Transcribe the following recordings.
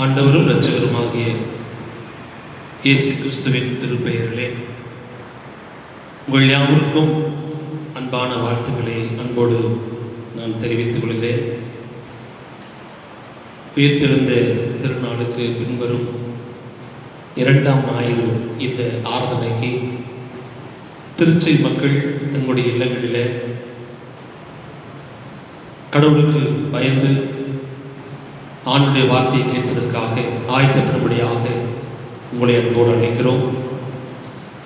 ஆண்டவரும் இரட்சகருமாகிய இயேசு கிறிஸ்துவின் திருப்பெயரிலே உங்கள் யாவருக்கும் அன்பான வாழ்த்துக்களை அன்போடு நான் தெரிவித்துக் கொள்கிறேன். உயிர்த்தெழுந்த திருநாளுக்கு பின்வரும் 2ஆம் ஞாயிறு இந்த ஆராதனைக்கு திருச்சி மக்கள் தங்களுடைய இல்லங்களில் கடவுளுக்கு பயந்து ஆண்டுடைய வார்த்தையை கேட்பதற்காக ஆயத்தப்படும்படியாக உங்களை அன்போடு அழைக்கிறோம்.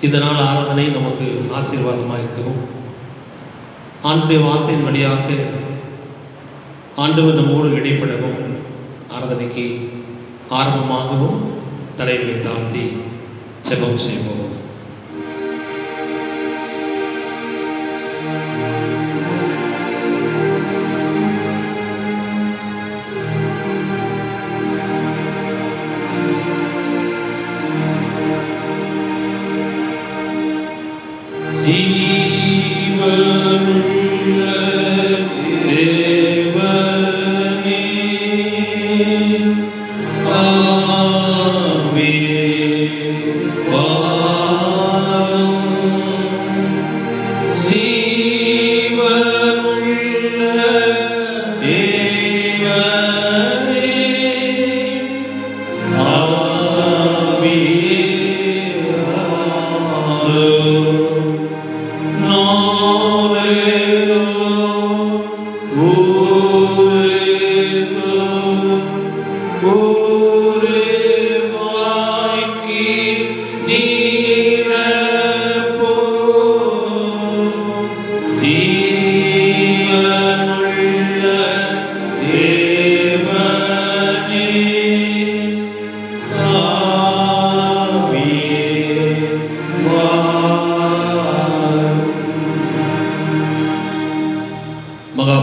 இதனால் ஆராதனை நமக்கு ஆசீர்வாதமாக இருக்கிறோம். ஆண்டுடைய வார்த்தையின் வழியாக ஆண்டவர் நம்மோடு இடைப்படவும் ஆராதனைக்கு ஆரம்பமாகவும் தலைகளை தாழ்த்தி ஜெபம் செய்வோம்.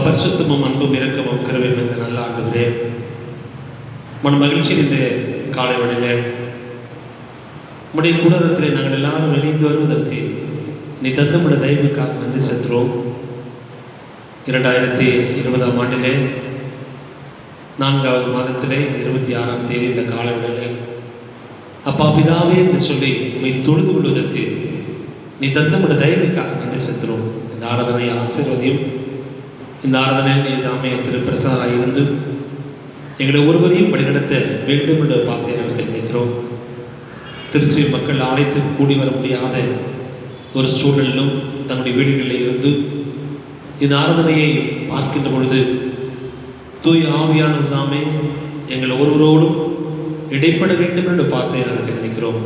பரிசுத்தமும் அன்பும் இரக்கமும் கருவையும் இந்த நல்ல ஆண்டுகளே, மன மகிழ்ச்சியில் இந்த காலை வேளையிலே உடைய கூடாரத்தில் நாங்கள் எல்லாரும் இணைந்து வருவதற்கு நீ தந்தமுடைய தயவுக்காக நன்றி செலுத்துகிறோம். 2020ஆம் ஆண்டிலே 4வது மாதத்திலே 26ஆம் தேதி இந்த காலை வேளையிலே அப்பா பிதாவே என்று சொல்லி உண்மை தொழுது கொள்வதற்கு நீ தந்தமுடைய தயவுக்காக நன்றி செலுத்துகிறோம். இந்த ஆராதனை ஆசீர்வதியும். இந்த ஆராதனையில் நீ தாமே திருப்பிரசாராக இருந்து எங்களை ஒருவரையும் வழிநடத்த வேண்டும் என்று பார்த்து நாங்கள் நினைக்கிறோம். திருச்சி மக்கள் ஆலயத்துக்கு கூடி வர முடியாத ஒரு சூழலிலும் தன்னுடைய வீடுகளில் இருந்து இந்த ஆராதனையை பார்க்கின்ற பொழுது தூய் ஆவியானவர் தாமே எங்களை ஒருவரோடும் இடைப்பட வேண்டும் என்று பார்த்து நாங்கள் நினைக்கிறோம்.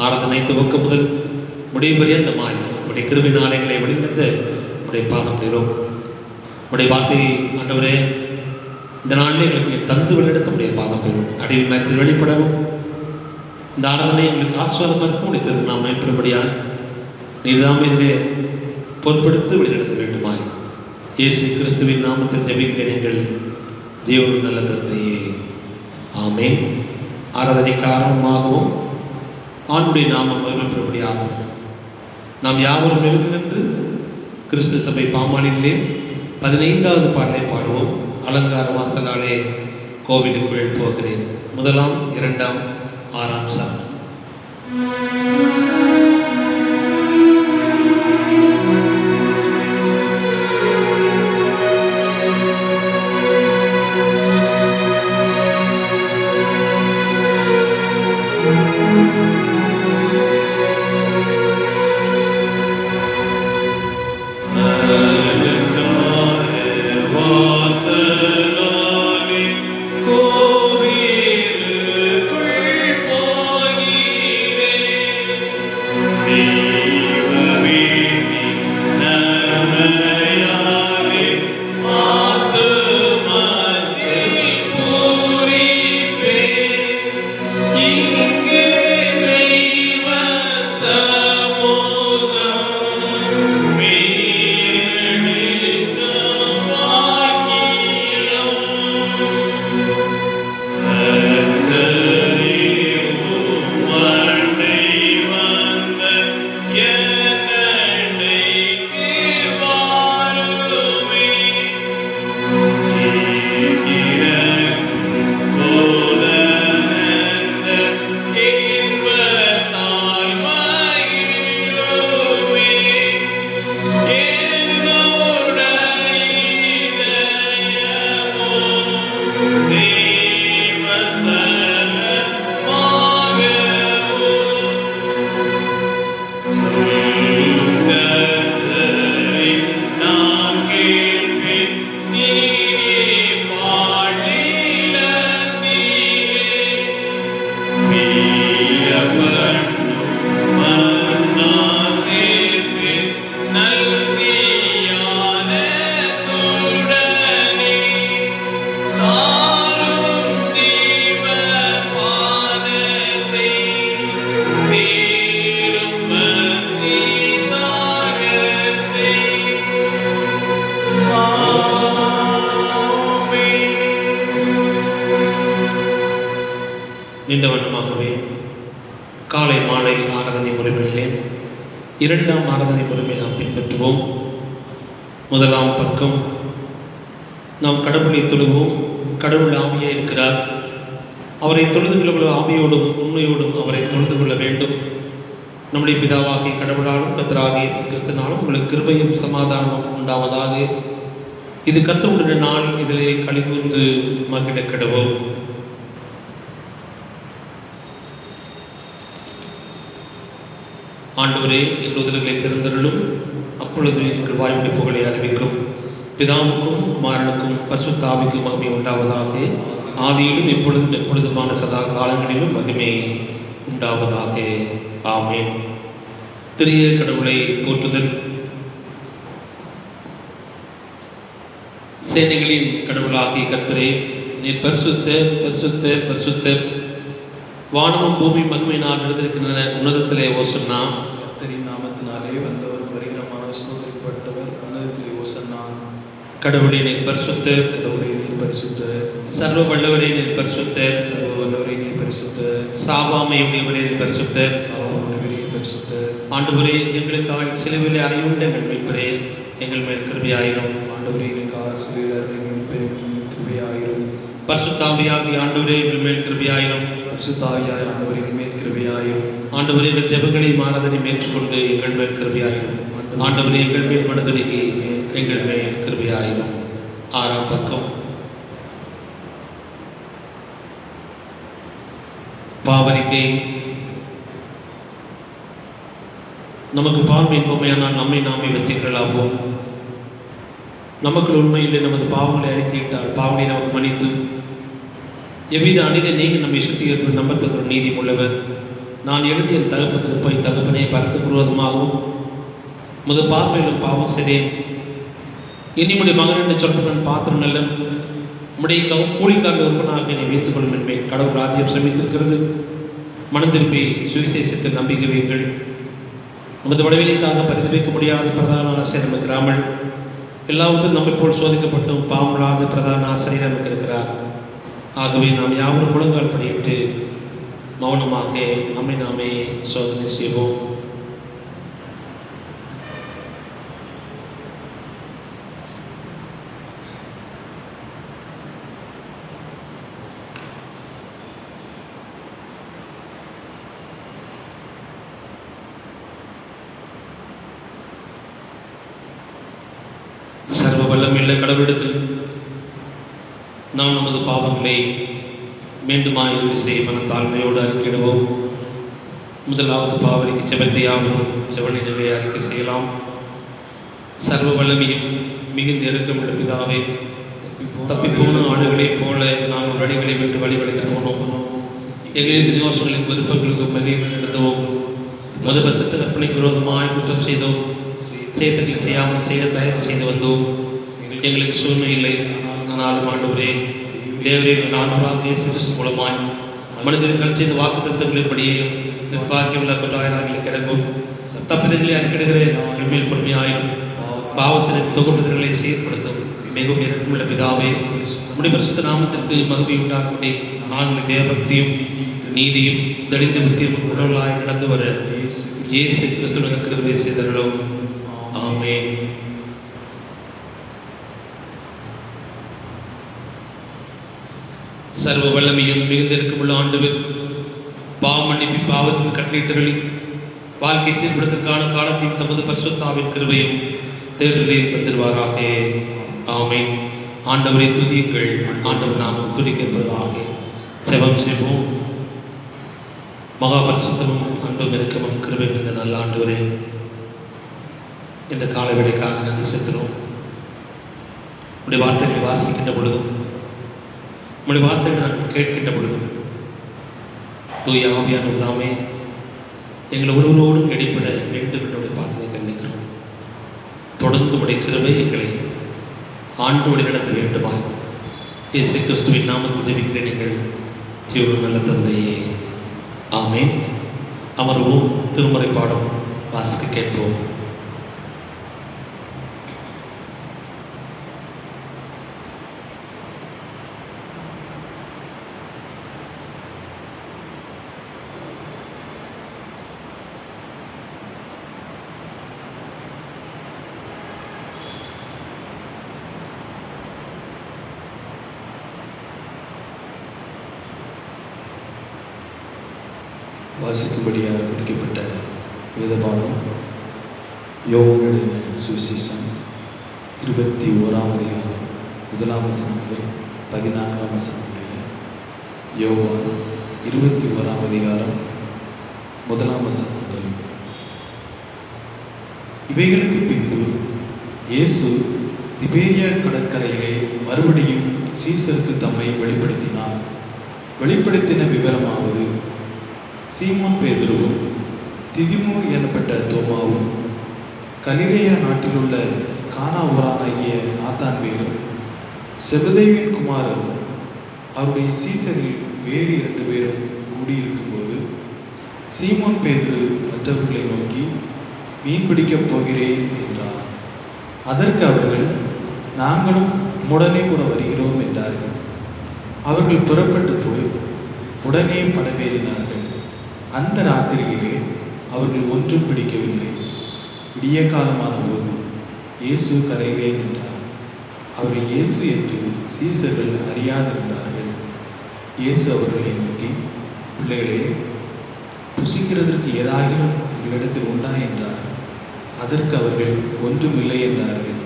ஆராதனை துவக்க முதல் முடிவு பரியந்தமாய் உடைய கிருபை நாளங்களை வழிநடத்த உடைய பாதப்படுகிறோம். உடைய வார்த்தையை ஆண்டவரே இந்த நாளில் எங்களுக்கு தந்து வெளியிடத்த உடைய பாதம் பெறும். அடைவு நேரத்தில் வெளிப்படவும் இந்த ஆராதனை எங்களுக்கு ஆஸ்வாதமாக இருக்கும். முடித்தது நாம் மேற்படும்படியாக நீதாம் இதிலே பொருட்படுத்தி வெளிநடத்த வேண்டுமாய் இயேசு கிறிஸ்துவின் நாமத்தில் ஜெபிக்கிறேன் எங்கள் தேவன் நல்ல தந்தையே, ஆமென். ஆராதனை காரணமாகவும் ஆண்டுடைய நாமம் மகிமைப்படும்படியாகும் நாம் யாவரும் எழுந்து நின்று கிறிஸ்து சபை பாமாலிலே 15வது பாடலை பாடுவோம். அலங்கார வாசலாலே கோவிலுக்குள் போகிறேன். 1ஆம் 2ஆம் 6ஆம் சாமி. கோவிலுக்குள் போகிறேன் இரண்டாம் ஆராதனை முறையை நாம் பின்பற்றுவோம். முதலாம் பக்கம் நாம் கடவுளை தொழுவோம். கடவுள் ஆவியாக இருக்கிறார். அவரை தொழுது கொள்ள ஆவியோடும் உண்மையோடும் அவரை தொழுது கொள்ள வேண்டும். நம்முடைய பிதாவாகிய கடவுளாலும் கர்த்தராகிய இயேசு கிறிஸ்துவினாலும் உங்களுக்கு கிருபையும் சமாதானம் உண்டாவதாக. இது கர்த்தருடைய நாள், இதிலே களிகூர்ந்து மகிழ கடவோம். ஆண்டவரே, எங்கள் உதடுகளை திறந்தருளும். அப்பொழுது எங்கள் வாய்மொழி புகழை அறிவிக்கும். பிதாவுக்கும் குமாரனுக்கும் பரிசுத்த ஆவிக்கும் மகிமை உண்டாவதாக. ஆதியிலும் எப்பொழுதும் எப்பொழுதுமான சதா காலங்களிலும் மகிமை உண்டாவதாக. ஆமென். திரிய கடவுளை போற்றுதல். சேனைகளின் கடவுளாகிய கர்த்தரே, நீர் பரிசுத்த பரிசுத்த பரிசுத்தர். வானமும் பூமி மகிமையினால் எழுந்திருக்கின்றன. உன்னதத்திலே ஓசன்னா. கர்த்தரின் நாமத்தினாலே வந்தவர் வருகிறமான சோதனைப்பட்டவர். உன்னதத்திலே ஓசன்னா. கடவுளே நீர் பரிசுத்தர். கடவுளே நீர் பரிசுத்தர். சர்வ வல்லவரே நீர் பரிசுத்தர். சர்வ வல்லவரே நீர் பரிசுத்தர். சாவாமையுடையவரே நீர் பரிசுத்தர். சாவாமையுடையவரே நீர் பரிசுத்தர். ஆண்டவரே, எங்களுக்காக சிலுவையிலே அறையுண்ட எங்கள் மீட்பரே, எங்கள் மேல் கிருபையாயிரும். ஆண்டவரே, எங்களுக்காக சிலுவையில் கிருபையாயிரும். பரிசுத்தாவியாகிய ஆண்டவரே, எங்கள் மேல் கிருபையாயிரும். பரிசுத்தாவியாகிய ஆண்டவரே, எங்கள் மேல் கிருபையாயிரும். ஆண்டவரே, எங்கள் ஜெபங்களை மாறாதனை ஏற்றுக்கொண்டு எங்கள் மேல் கிருபையாயிரும். ஆண்டவரே, எங்கள் மேல் மனதுருகி எங்கள் மேல் கிருபையாயிரும். ஆறாம் பக்கம். பாவரிக்கை. நமக்கு பாவம் என்போமையானால் நம்மை நாமே வெற்றிகளாவோம். நமக்கு உண்மையிலே நமது பாவங்களை அறிக்கையிட்டால் பாவங்களை நமக்கு மன்னித்து எவ்வித அநீதி நீங்க நம்மை சுத்திகரிப்பு நம்பத்தக்க நீதி உள்ளவர். நான் எழுதிய தகப்பத்திற்கு போய் தகப்பனை பரத்து விரோதமாகவும் முது பார்வையிலும் பாவம் செய்தேன். இனிமுடைய மகன் என்று சொல்பவன் பாத்திரம் நல்ல உடைய கூலிக்காக ஒருவனாக என்னை வைத்துக் கொள்ளும் என்பேன். கடவுள் ராஜ்யம் சமைத்திருக்கிறது. மனம் திருப்பி சுவிசேஷத்தில் நம்பிக்கை வையுங்கள். நமது வடவெளிக்காக பரிந்து வைக்க முடியாத பிரதான ஆசிரியர் நமக்கு ராமல். எல்லாவற்றும் நம்மை போல் சோதிக்கப்பட்டும் பாவமில்லாத பிரதான ஆசிரியர் நமக்கு இருக்கிறார். ஆகவே நாம் யாவரும் முழங்கால் படியிட்டு மௌனமாக நம்மை நாமே சோதனை செய்வோம். சர்வ வல்லமையுள்ள கடவுளிடத்தில் நாம் நமது பாவங்களை மீண்டுமாய் செய்ய மனத்தாழ்மையோடு அறிக்கையிடுவோம். முதலாவது பாவனைக்கு செபத்தை யாவரும் செவனிடவே அறிக்கை செய்யலாம். சர்வ வல்லமையும் மிகுந்த இறக்கமுள்ள பிதாவே, தப்பிப்போன ஆடுகளைப் போல நாங்கள் வழிகளை விட்டு வழிவழித்து போனோம். எங்களின் யோசனைகளின் விருப்பங்களுக்கு மகிழ்ச்சி நடந்தோம். மதுப சட்ட கற்பனைக்கு விரோதமாய் குற்றம் செய்தோம். சேதத்தில் செய்யாமல் செய்ய தயார் செய்து வந்தோம். எங்களுக்கு சூழ்நிலை இல்லை. ஆனாலும் ஆண்டவரே, தேவரின் ஆண்டவராக இயேசு கிறிஸ்து மூலமாய் மனிதர்கள் செய்த வாக்கு தத்துவங்களின்படியே நிர்வாகியுள்ள குற்றவாளிகளுக்கு இறங்கும். தப்பிதங்களை அறிக்கிடுகிற மேல் பொறுமையாயும் பாவத்தின் தொகுப்புகளை சீர்படுத்தும் மிகவும் இறக்கமுள்ள பிதாவே, நம்முடைய பரிசுத்த நாமத்திற்கு மகிமை உண்டாக்கும்படி நாங்கள் தேவபக்தியும் நீதியும் தடிந்த புத்தியும் உணர்வுகளாய் நடந்து வர இயேசு கிறிஸ்துவின் கிருபை செய்தருளும். ஆமென். சர்வ வல்லமையும் மிகுந்த இருக்கமுள்ள ஆண்டவர், பாவ மன்னிப்பு பாவத்தின் கட்டளையிட்டவர்களை வாழ்க்கை சீர்படுத்தற்கான காலத்தையும் தமது பரிசுத்தாவின் கிருபையும் தேர்தலையும் தந்திருவாராக. ஆமென். ஆண்டவரை துதியுங்கள். ஆண்டவர் நாம் துதிக்கப்படுவதாக. செபம் செய்வோம். மகா பரிசுத்தமும் அன்பும் இருக்கமும் கிருபை மிகுந்த நல்ல ஆண்டவரே, இந்த கால வேளைக்காக நன்றி செலுத்துகிறோம். உடைய வார்த்தைகளை வாசிக்கின்ற பொழுதும் உடைய வார்த்தைகளை நான் கேட்கின்ற பொழுதும் தூய ஆவியான எல்லாமே எங்களை ஒருவரோடும் இடைப்பட வேண்டும் என்னுடைய வார்த்தையை கண்டிக்கிறோம். தொடர்ந்து உடைய கிருபை எங்களை ஆண்டோடு நடத்த வேண்டுமாய் இயேசு கிறிஸ்துவின் நாமத்தில் உதவிக்கிற நீங்கள் ஜீவன் நல்ல தந்தையே. ஆமென். அமர்வோம். திருமுறை பாடம் வாசிக்க கேட்போம். வாசிக்கும்படியாக குறிக்கப்பட்ட வேதபாடம் யோவான் சுவிசேஷம் 21ஆம் அதிகாரம் 1ஆம் வசனம் முதல் 14ஆம் வசனம் முடிய. யோவான் 21ஆம் அதிகாரம் 1ஆம் வசனம் முதல். இவைகளுக்கு பின்பு இயேசு திபேரியா கடற்கரையிலே மறுபடியும் சீசருக்கு தம்மை வெளிப்படுத்தினார். வெளிப்படுத்தின விவரமாவது, சீமோன் பேதுருவும் திதிமு எனப்பட்ட தோமாவும் கலிலேயா நாட்டிலுள்ள கானா ஊரானாகிய நாத்தான்வேலும் செபதேவின் குமாரரும் அவருடைய சீசரில் வேறு 2 பேரும் கூடியிருக்கும்போது சீமோன் பேதுரு மற்றவர்களை நோக்கி, மீன் பிடிக்கப் போகிறேன் என்றார். அதற்கு அவர்கள், நாங்களும் உடனே கூட வருகிறோம் என்றார்கள். அவர்கள் புறப்பட்டு போய் உடனே படவேறினார்கள். அந்த ராத்திரியிலே அவர்கள் ஒன்றும் பிடிக்கவில்லை. விடிய காலமான போது இயேசு கரையிலே நின்றார். அவரை இயேசு என்று சீசர்கள் அறியாதிருந்தார்கள். இயேசு அவர்களை நோக்கி, பிள்ளைகளே, புசிக்கிறதற்கு ஏதாகிலும் உங்களிடத்தில் உண்டா என்றார். அதற்கு அவர்கள் ஒன்றுமில்லை என்றார்கள்.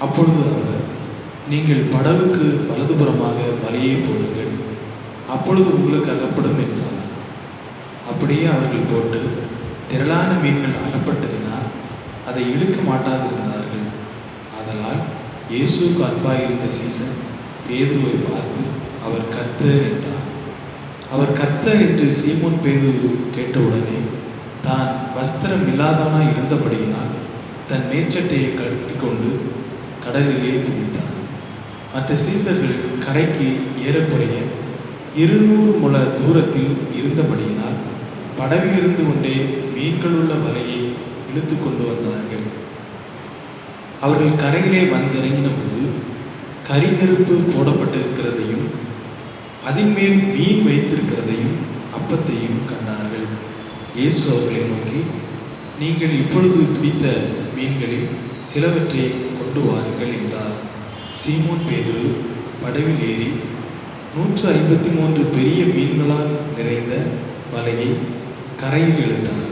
அப்பொழுது அவர், நீங்கள் படவுக்கு வலதுபுறமாக வலையை போடுங்கள், அப்பொழுது உங்களுக்கு அகப்படும் என்றார். அப்படியே அவர்கள் போட்டு திரளான மீன்கள் அகப்பட்டதினால் அதை இழுக்க மாட்டாதிருந்தார்கள். ஆதலால் இயேசுவுக்கு அன்பாயிருந்த சீசன் பேதுருவை பார்த்து, அவர் கர்த்தர் என்றார். அவர் கர்த்தர் என்று சீமோன் பேதுரு கேட்டவுடனே தான் வஸ்திரம் இல்லாதவனாய் இருந்தபடியினால் தன் மேற்சட்டையை கட்டிக்கொண்டு கடலிலே குதித்தார். மற்ற சீசர்கள் கரைக்கு ஏறக்குறைய 200 முழ தூரத்தில் இருந்தபடியினால் படவில் இருந்து கொண்டே மீன்களுள்ள வலையை இழுத்து கொண்டு வந்தார்கள். அவர்கள் கரையிலே வந்திறங்கின போது கரி நெருப்பு போடப்பட்டிருக்கிறதையும் அதன் மேல் மீன் வைத்திருக்கிறதையும் அப்பத்தையும் கண்டார்கள். இயேசு அவர்களை நோக்கி, நீங்கள் இப்பொழுது பிடித்த மீன்களில் சிலவற்றை கொண்டு வாருங்கள் என்றார். சீமோன் பேதுரு படவில் ஏறி 153 பெரிய மீன்களால் நிறைந்த வலையை கரையில் இழுத்தார்.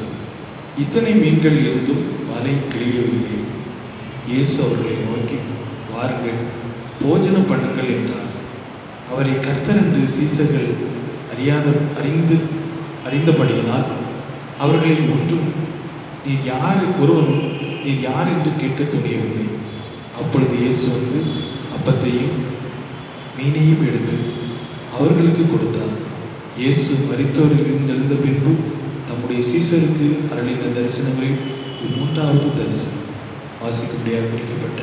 இத்தனை மீன்கள் இருந்தும் வலை கிழியவில்லை. இயேசு அவர்களை நோக்கி, வாருங்கள், போஜனம் பண்ணுங்கள் என்றார். அவரை கர்த்தர் என்று சீசர்கள் அறிந்தபடியினால் அவர்களில் நீர் யார் என்று கேட்க துணியவில்லை. அப்பொழுது இயேசு வந்து அப்பத்தையும் மீனையும் எடுத்து அவர்களுக்கு கொடுத்தார். இயேசு மரித்தோரிலிருந்து எழுந்த பின்பு தம்முடைய சீசருக்கு அருளின தரிசனங்களில் 3வது தரிசனம். வாசிக்கும்படியாக குறிக்கப்பட்ட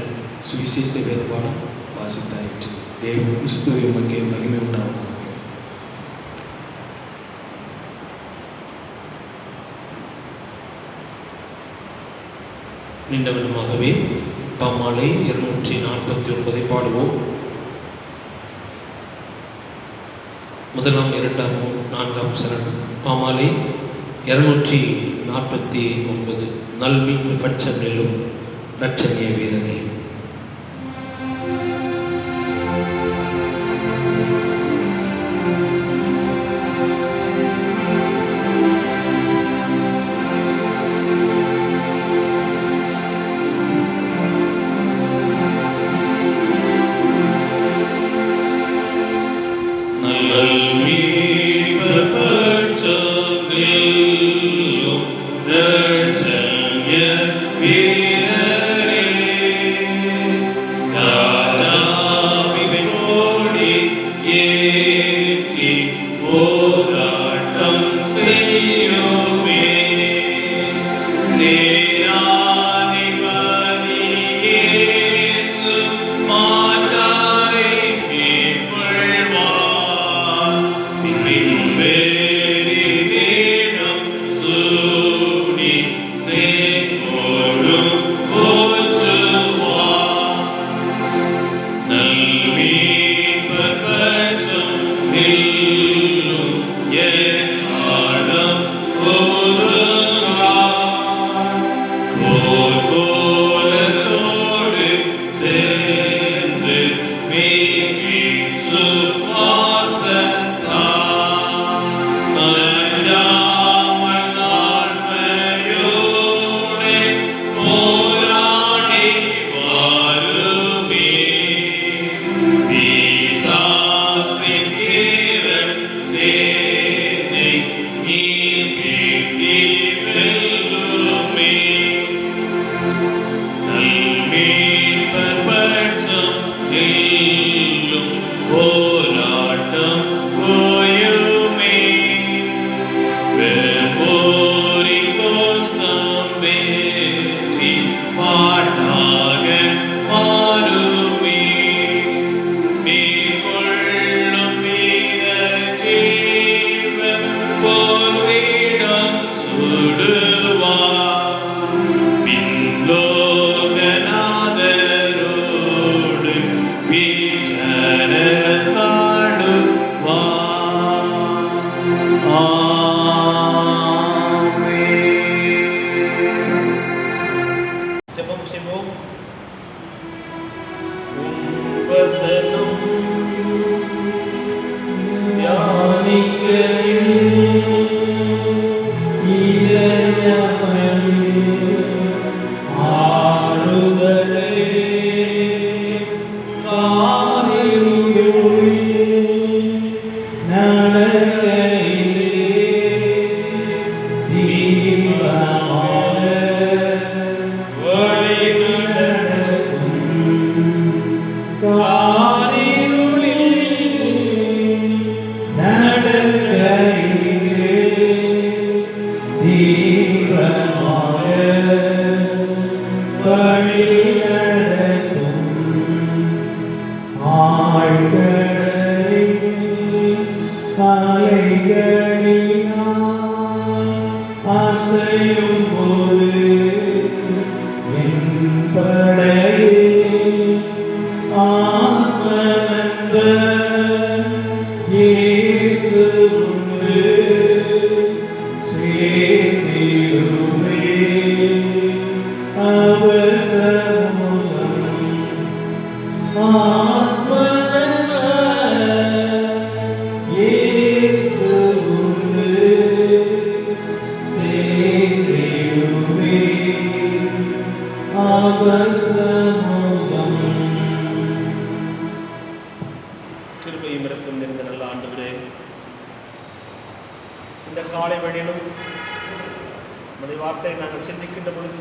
சுவிசேஷ வேதபாடம் வாசித்தாயிற்று. தேவ கிறிஸ்துவை உமக்கே மகிமை உண்டாவதாக. நீண்டவனமாகவே பாமாலை 249 பாடுவோம். 1ஆம் 2ஆம் 4ஆம் சரணம். பாமாலை 249. நல்மீட்பு பட்சம் நெல்லும் நற்செய்ய வீரனே. வீரரே வசனம் தியானிக்கையில் கிருபையும் இரக்கம் நிறைந்த நல்ல ஆண்டவரே, இந்த காலை வேளையிலும் உம்முடைய வார்த்தையை நாங்கள் சிந்திக்கின்ற பொழுது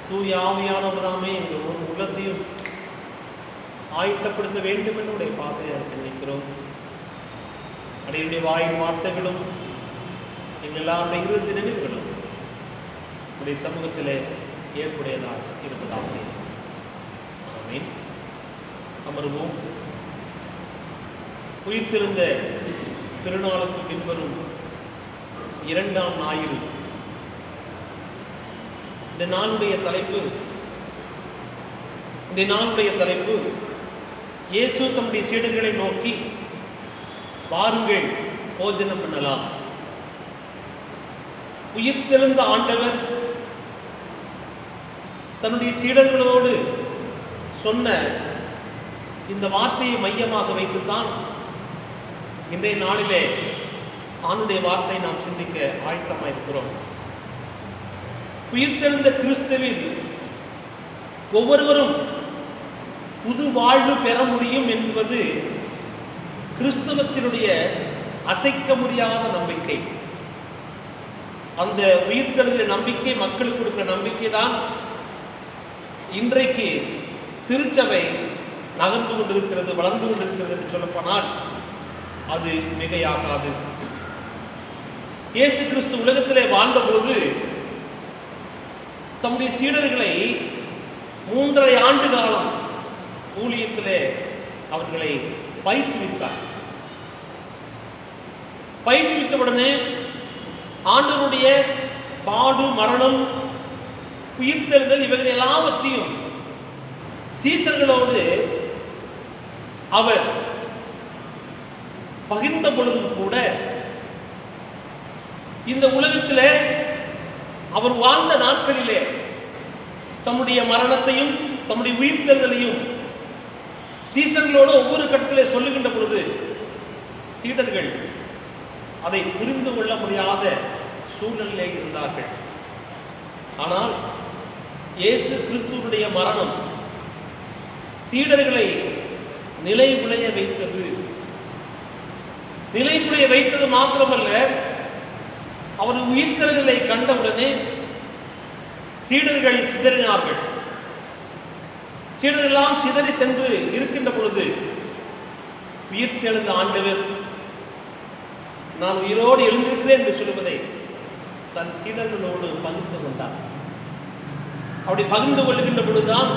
தூய ஆவியானவராமே எங்கள் ஒரு உள்ளத்தையும் ஆயத்தப்படுத்த வேண்டும் என்று உடைய பாதையாக நினைக்கிறோம். அடையுடைய வாயின் வார்த்தைகளும் எங்கள் எல்லாருடைய இறுதி நினைவுகளும் உடைய சமூகத்தில் ஏற்புடையதாக இருப்பதாக. ஆமென். அமர்வோம். உயிர்த்தெழுந்த திருநாளுக்கு பின்வரும் 2ஆம் ஞாயிறு. இந்த நாளுடைய தலைப்பு இயேசு தம்முடைய சீடர்களை நோக்கி வாருங்கள் போஜனம் பண்ணலாம். உயிர்த்தெழுந்த ஆண்டவர் தன்னுடைய சீடர்களோடு சொன்ன இந்த வார்த்தையை மையமாக வைத்துத்தான் இன்றைய நாளிலே ஆண்டுடைய வார்த்தை நாம் சிந்திக்க ஆயத்தமாயிருக்கிறோம். உயிர்த்தெழுந்த கிறிஸ்துவில் ஒவ்வொருவரும் புது வாழ்வு பெற முடியும் என்பது கிறிஸ்தவத்தினுடைய அசைக்க முடியாத நம்பிக்கை. அந்த உயிர்த்தெழுந்த நம்பிக்கை, மக்களுக்கு கொடுக்கிற நம்பிக்கை தான் இன்றைக்கு திருச்சபை நகர்ந்து கொண்டிருக்கிறது, வளர்ந்து கொண்டிருக்கிறது என்று சொல்லப்போனால் அது மிகையாகாது. இயேசு கிறிஸ்து உலகத்திலே வாழ்ந்தபோது தம்முடைய சீடர்களை 3.5 ஆண்டு காலம் ஊழியத்திலே அவர்களை பயிற்றுவித்தார். பயிற்றுவித்தவுடனே ஆண்டவருடைய பாடு, மரணம், உயிர்த்தெழுதல் இவைகள் எல்லாவற்றையும் சீசர்களோடு அவர் பகிர்ந்த பொழுதும் கூட இந்த உலகத்திலே அவர் வாழ்ந்த நாட்களிலே தம்முடைய மரணத்தையும் தம்முடைய உயிர்த்தெழுதலையும் சீசர்களோடு ஒவ்வொரு கட்டத்திலே சொல்லுகின்ற பொழுது சீடர்கள் அதை புரிந்து கொள்ள முடியாத சூழ்நிலையிலே இருந்தார்கள். ஆனால் இயேசு கிறிஸ்துவுடைய மரணம் சீடர்களை நிலைகுலைய வைத்தது. நிலைகுலைய வைத்தது மாத்திரமல்ல, அவர் உயிர்த்தெழுதலை கண்டவுடனே சீடர்கள் சிதறினார்கள். சீடர்களெல்லாம் சிதறி சென்று இருக்கின்ற பொழுது உயிர்த்தெழுந்த ஆண்டவர் நான் உயிரோடு எழுந்திருக்கிறேன் என்று சொல்வதை தன் சீடர்களோடு பகிர்ந்து கொண்டார். அப்படி பகிர்ந்து கொள்கின்ற பொழுதுதான்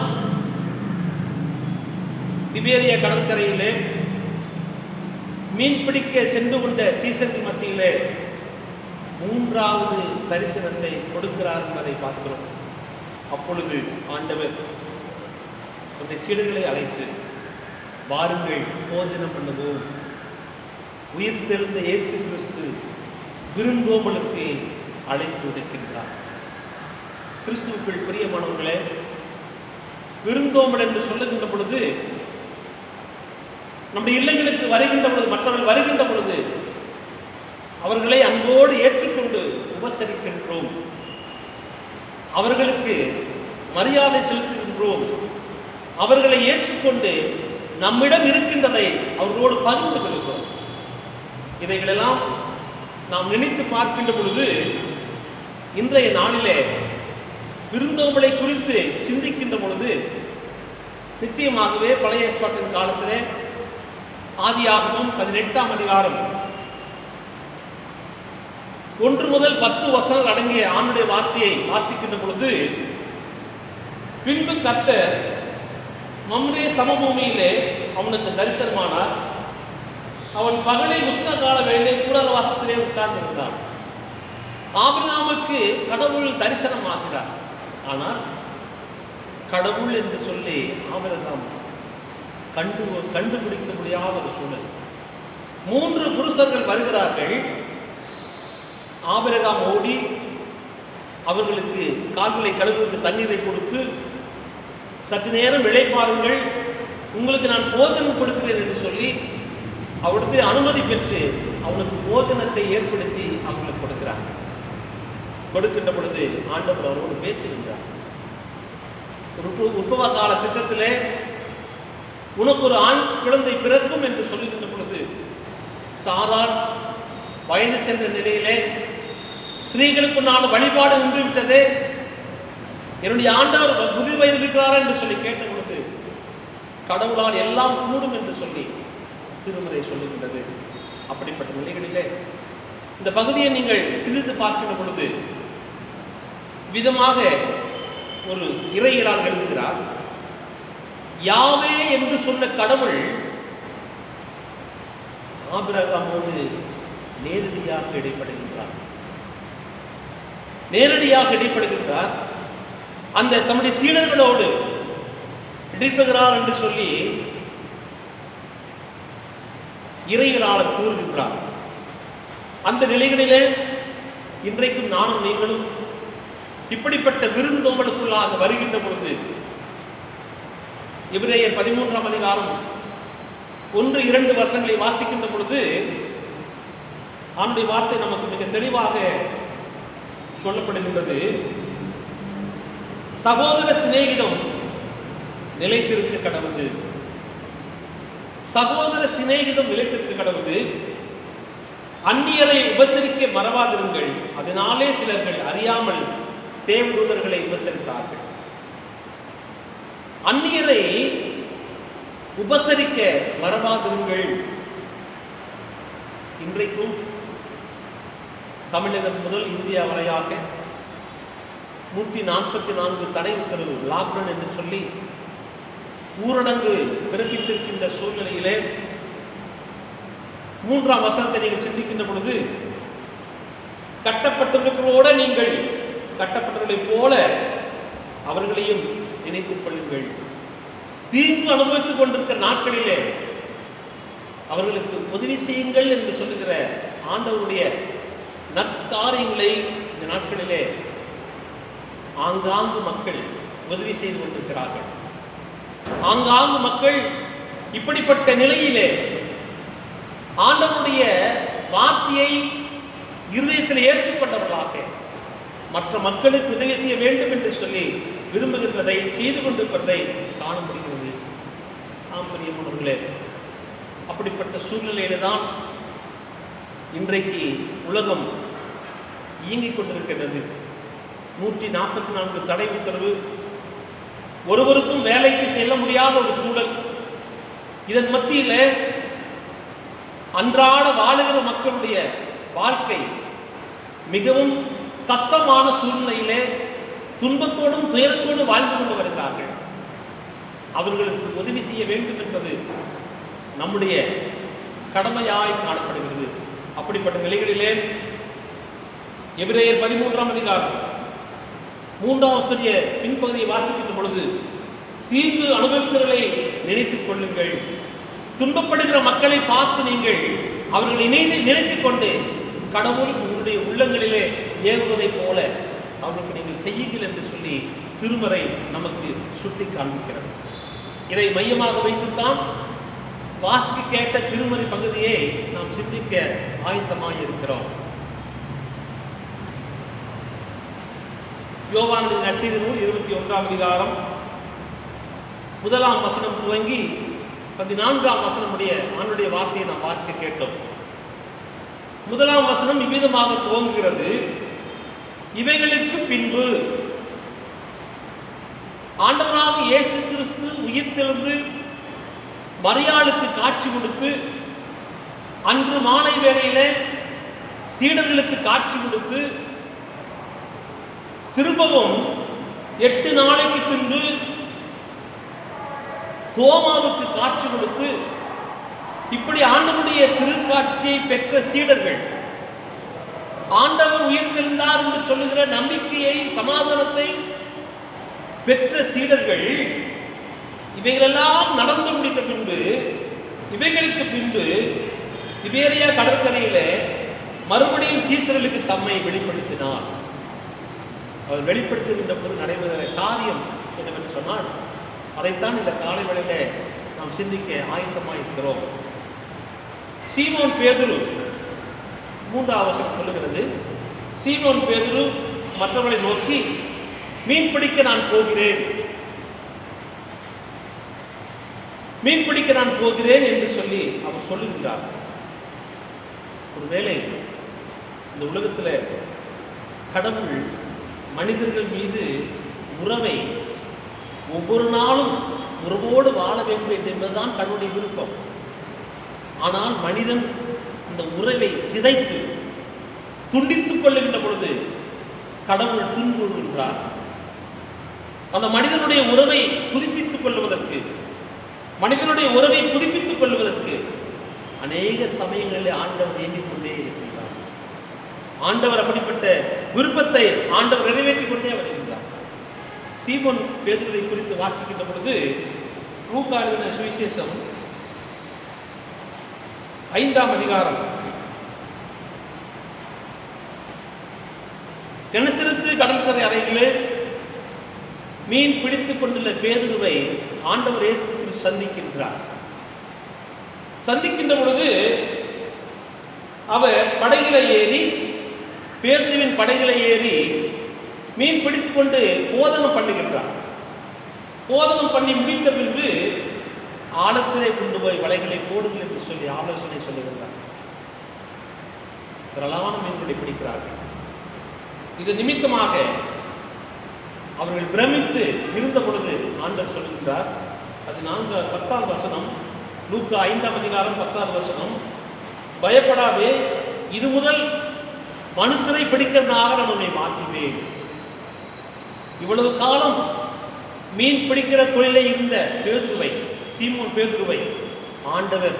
திபேரிய கடற்கரையிலே மீன்பிடிக்க சென்று கொண்ட சீசர்கள் மத்தியிலே 3வது தரிசனத்தை கொடுக்கிறார் என்பதை பார்க்கிறோம். அப்பொழுது ஆண்டவர் அந்த சீடர்களை அழைத்து வாருங்கள் போஜனம் பண்ணுவோம். உயிர்த்தெழுந்த இயேசு கிறிஸ்து விருந்தோம்பலுக்கு அழைப்பு விடுக்கின்றார். கிறிஸ்துவுக்குள் பிரியமானவர்களே, விருந்தோம்பல் என்று சொல்லுகின்ற பொழுது, நம்முடைய இல்லங்களுக்கு வருகின்ற பொழுது, மற்றவர்கள் வருகின்ற பொழுது அவர்களை அன்போடு ஏற்றுக்கொண்டு உபசரிக்கின்றோம், அவர்களுக்கு மரியாதை செலுத்துகின்றோம், அவர்களை ஏற்றுக்கொண்டு நம்மிடம் இருக்கின்றதை அவர்களோடு பகிர்ந்து கொள்கிறோம். இதைகளெல்லாம் நாம் நினைத்து பார்க்கின்ற பொழுது இன்றைய நாளிலே விருந்தோம்பலை குறித்து சிந்திக்கின்ற பொழுது நிச்சயமாகவே பழைய ஏற்பாட்டின் காலத்திலே ஆதியாகமம் 18ஆம் அதிகாரம் 1 முதல் 10 வசனங்கள் அடங்கிய ஆண்டுடைய வார்த்தையை வாசிக்கின்ற பொழுது, பின்பு கர்த்தர் மம்ரே சமபூமியிலே அவனுக்கு தரிசனமானார். அவன் பகலில் உஷ்ண கால வேளை கூடாரவாசத்திலே உட்கார்ந்திருந்தான். ஆபிரகாமுக்கு கடவுள் தரிசனமாகிறார். ஆனால் கடவுள் என்று சொல்லி ஆபிரகாம் கண்டுபிடிக்க முடியாத ஒரு சூழல். 3 புருஷர்கள் வருகிறார்கள். ஆபிரகாம் ஓடி அவர்களுக்கு கால்களை கழுவுவதற்கு தண்ணீரை கொடுத்து, சற்று நேரம் இளைப்பாருங்கள், உங்களுக்கு நான் போஜனம் கொடுக்கிறேன் என்று சொல்லி அவருக்கு அனுமதி பெற்று அவனுக்கு போஜனத்தை ஏற்படுத்தி அவங்களுக்கு கொடுக்கிறார். கொடுக்கின்ற பொழுது ஆண்டவர் அவரோடு பேசுகின்றார். உற்பவ கால திட்டத்திலே உனக்கு ஒரு ஆண் குழந்தை பிறக்கும் என்று சொல்லுகின்ற பொழுது, சாராள் வயது சென்ற நிலையிலே ஸ்திரீகளுக்கு நான் வழிபாடு நின்று விட்டதே, என்னுடைய ஆண்டவர் முதிர் வயது இருக்கிறாரா என்று சொல்லி கேட்ட பொழுது, கடவுளால் எல்லாம் கூடும் என்று சொல்லி திருமுறை சொல்லுகின்றது. அப்படிப்பட்ட நிலைகளிலே இந்த பகுதியை நீங்கள் சிந்தித்து பார்க்கின்ற பொழுது விதமாக ஒரு இறையிறார் எழுதுகிறார். யாவே என்று சொன்ன கடவுள் ஆபிரகாமோடு நேரடியாக இடைப்படுகின்றார். அந்த தம்முடைய சீடர்களோடு இடைப்படுகிறார் என்று சொல்லி இறையியலாளர் கூறுகின்றார். அந்த நிலைகளிலே இன்றைக்கும் நானும் நீங்களும் இப்படிப்பட்ட விருந்தோம்பலுக்குள்ளாக வருகின்ற பொழுது, எபிரேயர் 13ஆம் அதிகாரம் 1-2 வசனங்களை வாசிக்கின்ற பொழுது அவனுடைய வார்த்தை நமக்கு மிக தெளிவாக சொல்லப்படுகின்றது. சகோதர சிநேகிதம் நிலைத்திருக்க கடவுது. சகோதர சிநேகிதம் நிலைத்திருக்க கடவுது. அந்நியரை உபசரிக்க மறவாதிருங்கள். அதனாலே சிலர்கள் அறியாமல் தேவதூதர்களை உபசரித்தார்கள். அந்நியரை உபசரிக்க மறவாதிருங்கள். இன்றைக்கும் தமிழகம் முதல் இந்தியா வரையாக 144 தடை உத்தரவு, லாக்டவுன் என்று சொல்லி ஊரடங்கு பிறப்பித்திருக்கின்ற சூழ்நிலையிலே 3ஆம் வசனத்தை நீங்கள் சிந்திக்கின்ற பொழுது, கட்டப்பட்டவர்களோடு நீங்கள் கட்டப்பட்டவர்களைப் போல அவர்களையும் நினைத்துக் கொள்ளுங்கள். தீங்கு அனுபவித்துக் கொண்டிருக்கிற நாட்களிலே அவர்களுக்கு உதவி செய்யுங்கள் என்று சொல்லுகிற ஆண்டவருடைய நற்காரியங்களை இந்த நாட்களிலே ஆங்காங்கு மக்கள் உதவி செய்து கொண்டிருக்கிறார்கள். ஆங்காங்கு மக்கள் இப்படிப்பட்ட நிலையிலே ஆண்டவருடைய வார்த்தையை இருதயத்தில் ஏற்றுக்கொண்டவர்களாக மற்ற மக்களுக்கு உதவி செய்ய வேண்டும் என்று சொல்லி விரும்புகின்றதை செய்து கொண்டிருப்பதை காண முடிகிறது. ஆம்பரியமானவர்களே, அப்படிப்பட்ட சூழ்நிலையில தான் இன்றைக்கு உலகம் இயங்கிக் கொண்டிருக்கிறது. 144 தடை உத்தரவு, ஒருவருக்கும் வேலைக்கு செல்ல முடியாத ஒரு சூழல். இதன் மத்தியில் அன்றாட வாழுகிற மக்களுடைய வாழ்க்கை மிகவும் கஷ்டமான சூழ்நிலையிலே துன்பத்தோடும் துயரத்தோடும் வாழ்ந்து கொண்டு வருகிறார்கள். அவர்களுக்கு உதவி செய்ய வேண்டும் என்பது நம்முடைய கடமையாய் காணப்படுகிறது. அப்படிப்பட்ட நிலைகளிலே எபிரேயர் 13ஆம் அதிகாரம் 3ஆம் வசனத்திய பின்பகுதியை வாசிக்கின்ற பொழுது, தீங்கு அனுபவிக்கிறவர்களை நினைத்துக் கொள்ளுங்கள். துன்பப்படுகிற மக்களை பார்த்து நீங்கள் அவர்களை நினைத்துக் கொண்டு கடவுள் உங்களுடைய உள்ளங்களிலே ஏவுவதை போல அவர்களுக்கு நீங்கள் செய்யுங்கள் என்று சொல்லி திருமறை நமக்கு சுட்டி காண்பிக்கிறது. இதை மையமாக வைத்துத்தான் வாசிக்க கேட்ட திருமறை பகுதியை நாம் சிந்திக்க ஆயத்தமாக இருக்கிறோம். யோவானின் நற்செய்தி நூல் 21ஆம் அதிகாரம் 1ஆம் வசனம் துவங்கி 14ஆம் வசனம் உடைய ஆண்டுடைய வார்த்தையை நாம் வாசிக்க கேட்டோம். 1ஆம் வசனம் இவ்விதமாக துவங்குகிறது: இவைகளுக்கு பின்பு ஆண்டவராக இயேசு கிறிஸ்து உயிர்த்தெழுந்து மரியாளுக்கு காட்சி கொடுத்து, அன்று மாலை வேளையில சீடர்களுக்கு காட்சி கொடுத்து, திரும்பவும் 8 நாளைக்கு பின்பு தோமாவுக்கு காட்சி கொடுத்து, இப்படி ஆண்டவருடைய திருக்காட்சியை பெற்ற சீடர்கள் ஆண்டவர் உயிர்த்தெழுந்தார் என்று சொல்லுகிற நம்பிக்கையை, சமாதானத்தை பெற்ற சீடர்கள் இவைகளெல்லாம் நடந்து முடித்த பின்பு, இவைகளுக்கு பின்பு திபேரியா கடற்கரையில மறுபடியும் சீசர்களுக்கு தம்மை வெளிப்படுத்தினார். அவர் வெளிப்படுத்துகின்ற போது நடைபெறுகிற காரியம் என்னவென்று சொன்னால், அதைத்தான் இந்த காலை வேளையில நாம் சிந்திக்க ஆயத்தமாக இருக்கிறோம். சீமோன் பேதுரு 3ஆம் வசனம் சொல்லுகிறது, சீமோன் பேதுரு மற்றவர்களை நோக்கி, மீன் பிடிக்க நான் போகிறேன், மீன் பிடிக்க நான் போகிறேன் என்று சொல்லி அவர் சொல்லுகிறார். ஒருவேளை இந்த உலகத்தில் கடவுள் மனிதர்கள் மீது உறவை ஒவ்வொரு நாளும் உறவோடு வாழ வேண்டும் என்பதுதான் கடவுளுடைய விருப்பம். ஆனால் மனிதன் இந்த உறவை சிதைத்து துண்டித்துக் கொள்ளுகின்ற பொழுது கடவுள் துன்புறுகின்றார். அந்த மனிதனுடைய உறவை புதுப்பித்துக் கொள்வதற்கு, மனிதனுடைய உறவை புதுப்பித்துக் கொள்வதற்கு அநேக சமயங்களில் ஆண்டவர் இயங்கிக் கொண்டே இருக்கின்றார். ஆண்டவர் அப்படிப்பட்ட விருப்பத்தை ஆண்டவர் நிறைவேற்றிக் கொண்டே வருகின்றார். சீமோன் பேதுருவை குறித்து வாசிக்கின்ற பொழுது லூக்கா எழுதின சுவிசேஷம் 5ஆம் அதிகாரம் கெனசரத்து கடற்கரை அறையிலே மீன் பிடித்துக் கொண்டுள்ள பேதுருவை ஆண்டவர் இயேசு கிறிஸ்து சந்திக்கின்றார். சந்திக்கின்ற பொழுது அவர் படகில ஏறி, பேதுருவின் படகில ஏறி மீன் பிடித்துக் கொண்டு போதனம் பண்ணுகின்றார். போதனம் பண்ணி முடித்த பின்பு ஆழத்திலே கொண்டு போய் வலைகளை போடுங்கள் என்று சொல்லி ஆலோசனை சொல்லுகின்றார். திரளான மீன்களை பிடிக்கிறார்கள். இது நிமித்தமாக அவர்கள் பிரமித்து இருந்த பொழுது ஆண்டவர் சொல்லுகிறார், அது 10ஆம் வசனம், லூக்கா 5ஆம் அதிகாரம் 10ஆவது வசனம், பயப்படாதே, இது முதல் மனுஷரை பிடிக்கிறதாக நான் உன்னை மாற்றுவேன். இவ்வளவு காலம் மீன் பிடிக்கிற தொழிலை இருந்த பேதுருவை, சீமோன் பேதுருவை ஆண்டவர்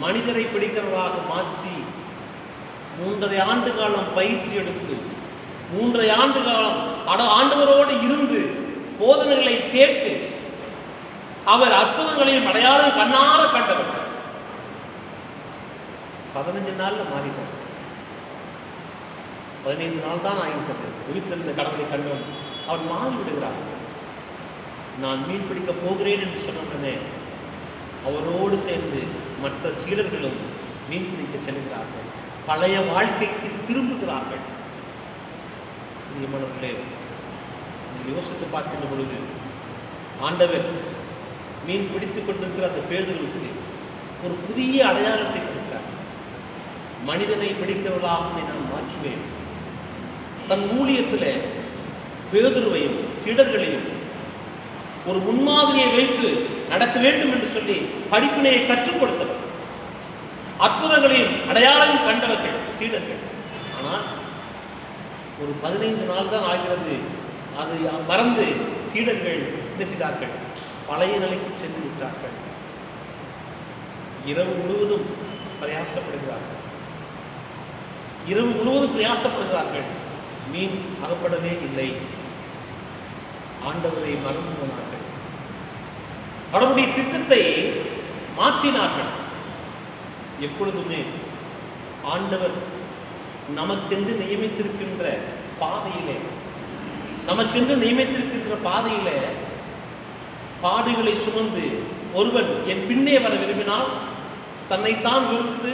மனிதரை பிடிக்கிறவராக மாற்றி 3.5 ஆண்டு காலம் பயிற்சி எடுத்து 3.5 ஆண்டு காலம் ஆண்டவரோடு இருந்து போதனைகளை கேட்டு அவர் அற்புதங்களையும் அடையாளம் கண்ணார கண்டவர் 15 நாள்ல மாறிட்டார். 15 நாள் தான் ஆகிவிட்டது உயிர்த்தெழுந்த கடவுளை கண்டோம். அவர் மாறிவிடுகிறார். நான் மீன் பிடிக்க போகிறேன் என்று சொன்ன அவரோடு சேர்ந்து மற்ற சீடர்களும் மீன் பிடிக்க செல்கிறார்கள். பழைய வாழ்க்கைக்கு திரும்புகிறார்கள். மனத்திலே யோசித்து பார்க்கின்ற பொழுது ஆண்டவர் மீன் பிடித்துக் கொண்டிருக்கிற அந்த பேதுருவுக்கு ஒரு புதிய அடையாளத்தை கொடுக்கிறார். மனிதனை பிடிக்கிறவர்களாக நான் மாற்றுவேன். தன் ஊழியத்தில் பேதுருவையும் சீடர்களையும் ஒரு முன்மாதிரியை வைத்து நடக்க வேண்டும் என்று சொல்லி படிப்பினையை கற்றுக் கொடுத்தவர். அற்புதங்களையும் அடையாளம் கண்டவர்கள் சீடர்கள். ஆனால் ஒரு 15 நாள் தான் ஆகிறது. அது மறந்து சீடர்கள் என்ன செய்தார்கள்? பழைய நிலைக்கு சென்று விட்டார்கள். இரவு முழுவதும் பிரயாசப்படுகிறார்கள். இரவு முழுவதும் பிரயாசப்படுகிறார்கள். மீன் அகப்படவே இல்லை. ஆண்டவரை மறந்து போனார்கள். கடவுளுடைய திட்டத்தை மாற்றினார்கள். எப்பொழுதுமே ஆண்டவர் நமக்கென்று நியமித்திருக்கின்ற பாதையிலே நமக்கென்று நியமித்திருக்கின்ற பாதையில பாடுகளை சுமந்து ஒருவன் என் பின்னே வர விரும்பினால் தன்னைத்தான் வெறுத்து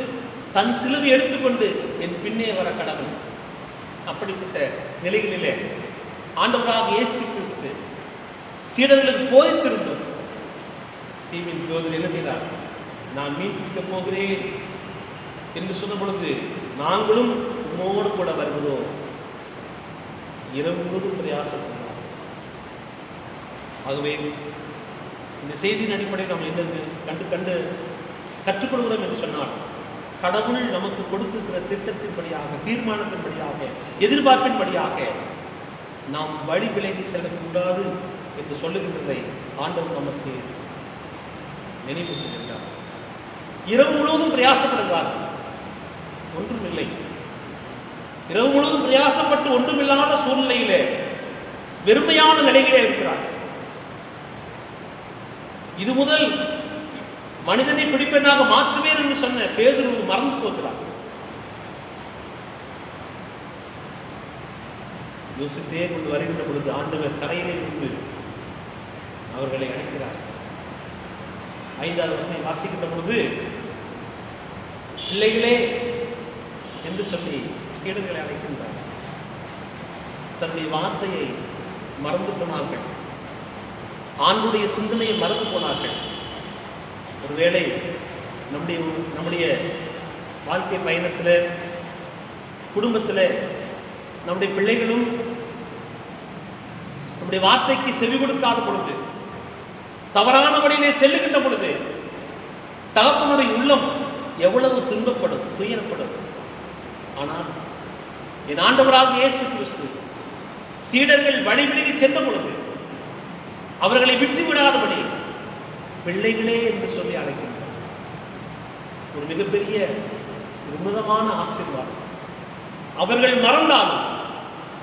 தன் சிலுவை எடுத்துக்கொண்டு என் பின்னே வர கடவுள். அப்படிப்பட்ட நிலைகளிலே ஆண்டவராக இயேசு கிறிஸ்து சீடர்களுக்கு போதித்திருந்தோம். சீமின் பேதுரு என்ன செய்தார்? நான் மீன் பிடிக்கப் போகிறேன் என்று சொன்ன பொழுது, நாங்களும் உம்மோடு கூட வருகிறோம். இரவு முழுவதும் பிரயாசப்பட்டார். ஆகவே இந்த செய்தியின் அடிப்படையில் நாம் என்ன கண்டு கற்றுக்கொள்கிறோம் என்று சொன்னால், கடவுள் நமக்கு கொடுத்திருக்கிற திட்டத்தின்படியாக, தீர்மானத்தின்படியாக, எதிர்பார்ப்பின்படியாக நாம் வழி விலகி செல்லக்கூடாது என்று சொல்லுகின்றதை ஆண்டவர் நமக்கு நினைவுறுத்துகின்றார். இரவு முழுவதும் பிரயாசப்படுகிறார், ஒன்றுமில்லை. இரவு முழுவதும் பிரயாசப்பட்டு ஒன்றுமில்லாத சூழ்நிலையிலே வெறுமையான நிலையிலே இருக்கிறார். இது முதல் மனிதனை பிடிப்பெண்ணாக மாற்றுவேன் என்று சொன்ன பேதுரு மறந்து போகிறார். யோசித்தே கொண்டு வருகின்ற பொழுது ஆண்டவர் கரையிலே இருந்து அவர்களை அழைக்கிறார். 5வது வசனம் வாசிக்கின்ற பொழுது, பிள்ளைகளே என்று சொல்லி சீடர்களை அழைக்கின்றார். தன்னுடைய வார்த்தையை மறந்து போனார்கள், ஆண்டுடைய சிந்தனையை மறந்து போனார்கள். ஒருவேளை நம்முடைய வாழ்க்கை பயணத்தில், குடும்பத்தில் நம்முடைய பிள்ளைகளும் நம்முடைய வார்த்தைக்கு செவி கொடுக்காத பொழுது, தவறான வழியிலே செல்லுகின்ற பொழுது, தகப்பனுடைய உள்ளம் எவ்வளவு துன்பப்படும், துயரப்படும். ஆனால் என் ஆண்டவராக இயேசு கிறிஸ்து சீடர்கள் வழி விலகி சென்ற பொழுது அவர்களை விட்டு விடாதபடி பிள்ளைகளே என்று சொல்லி அழைக்கின்றார். ஒரு மிகப்பெரிய உன்னதமான ஆசீர்வாதம். அவர்கள் மறந்தாலும்,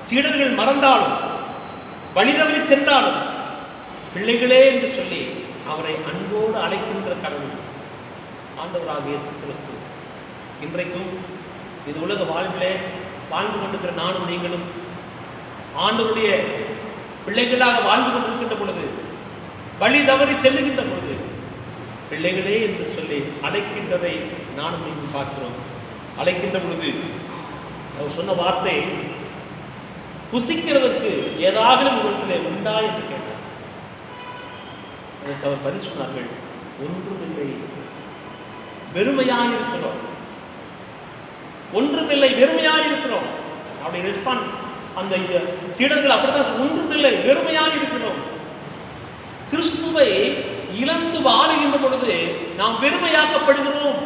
சீடர்கள் மறந்தாலும், வழிதவறி சென்றாலும், பிள்ளைகளே என்று சொல்லி அவரை அன்போடு அழைக்கின்ற கடவுள் ஆண்டவராக இயேசு கிறிஸ்து. இன்றைக்கும் இது உலக வாழ்விலே வாழ்ந்து கொண்டிருக்கிற நானும் நீங்களும் ஆண்டவருடைய பிள்ளைகளாக வாழ்ந்து கொண்டிருக்கின்ற பொழுது, வழி தவறி செல்லுகின்ற பொழுது, பிள்ளைகளே என்று சொல்லி அழைக்கின்றதை நானும் நீங்கள் பார்க்கிறோம். அழைக்கின்ற பொழுது அவர் சொன்ன வார்த்தை, புசிக்கிறதற்கு ஏதாவது உங்களிடத்திலே உண்டா என்று கேட்டார். அதற்கு அவர் பதில் சொன்னார்கள், ஒன்றுமில்லை, வெறுமையாயிருக்கிறோம். ஒன்றுமில்லை, வெறுமையாயிருக்கிறோம். அப்படி ரெஸ்பான்ஸ் அந்த சீடர்கள் அப்படித்தான், ஒன்றுமில்லை, வெறுமையாயிருக்கிறோம். கிறிஸ்துவை இழந்து வாழுகின்ற பொழுது நாம் வெறுமையாக்கப்படுகிறோம்.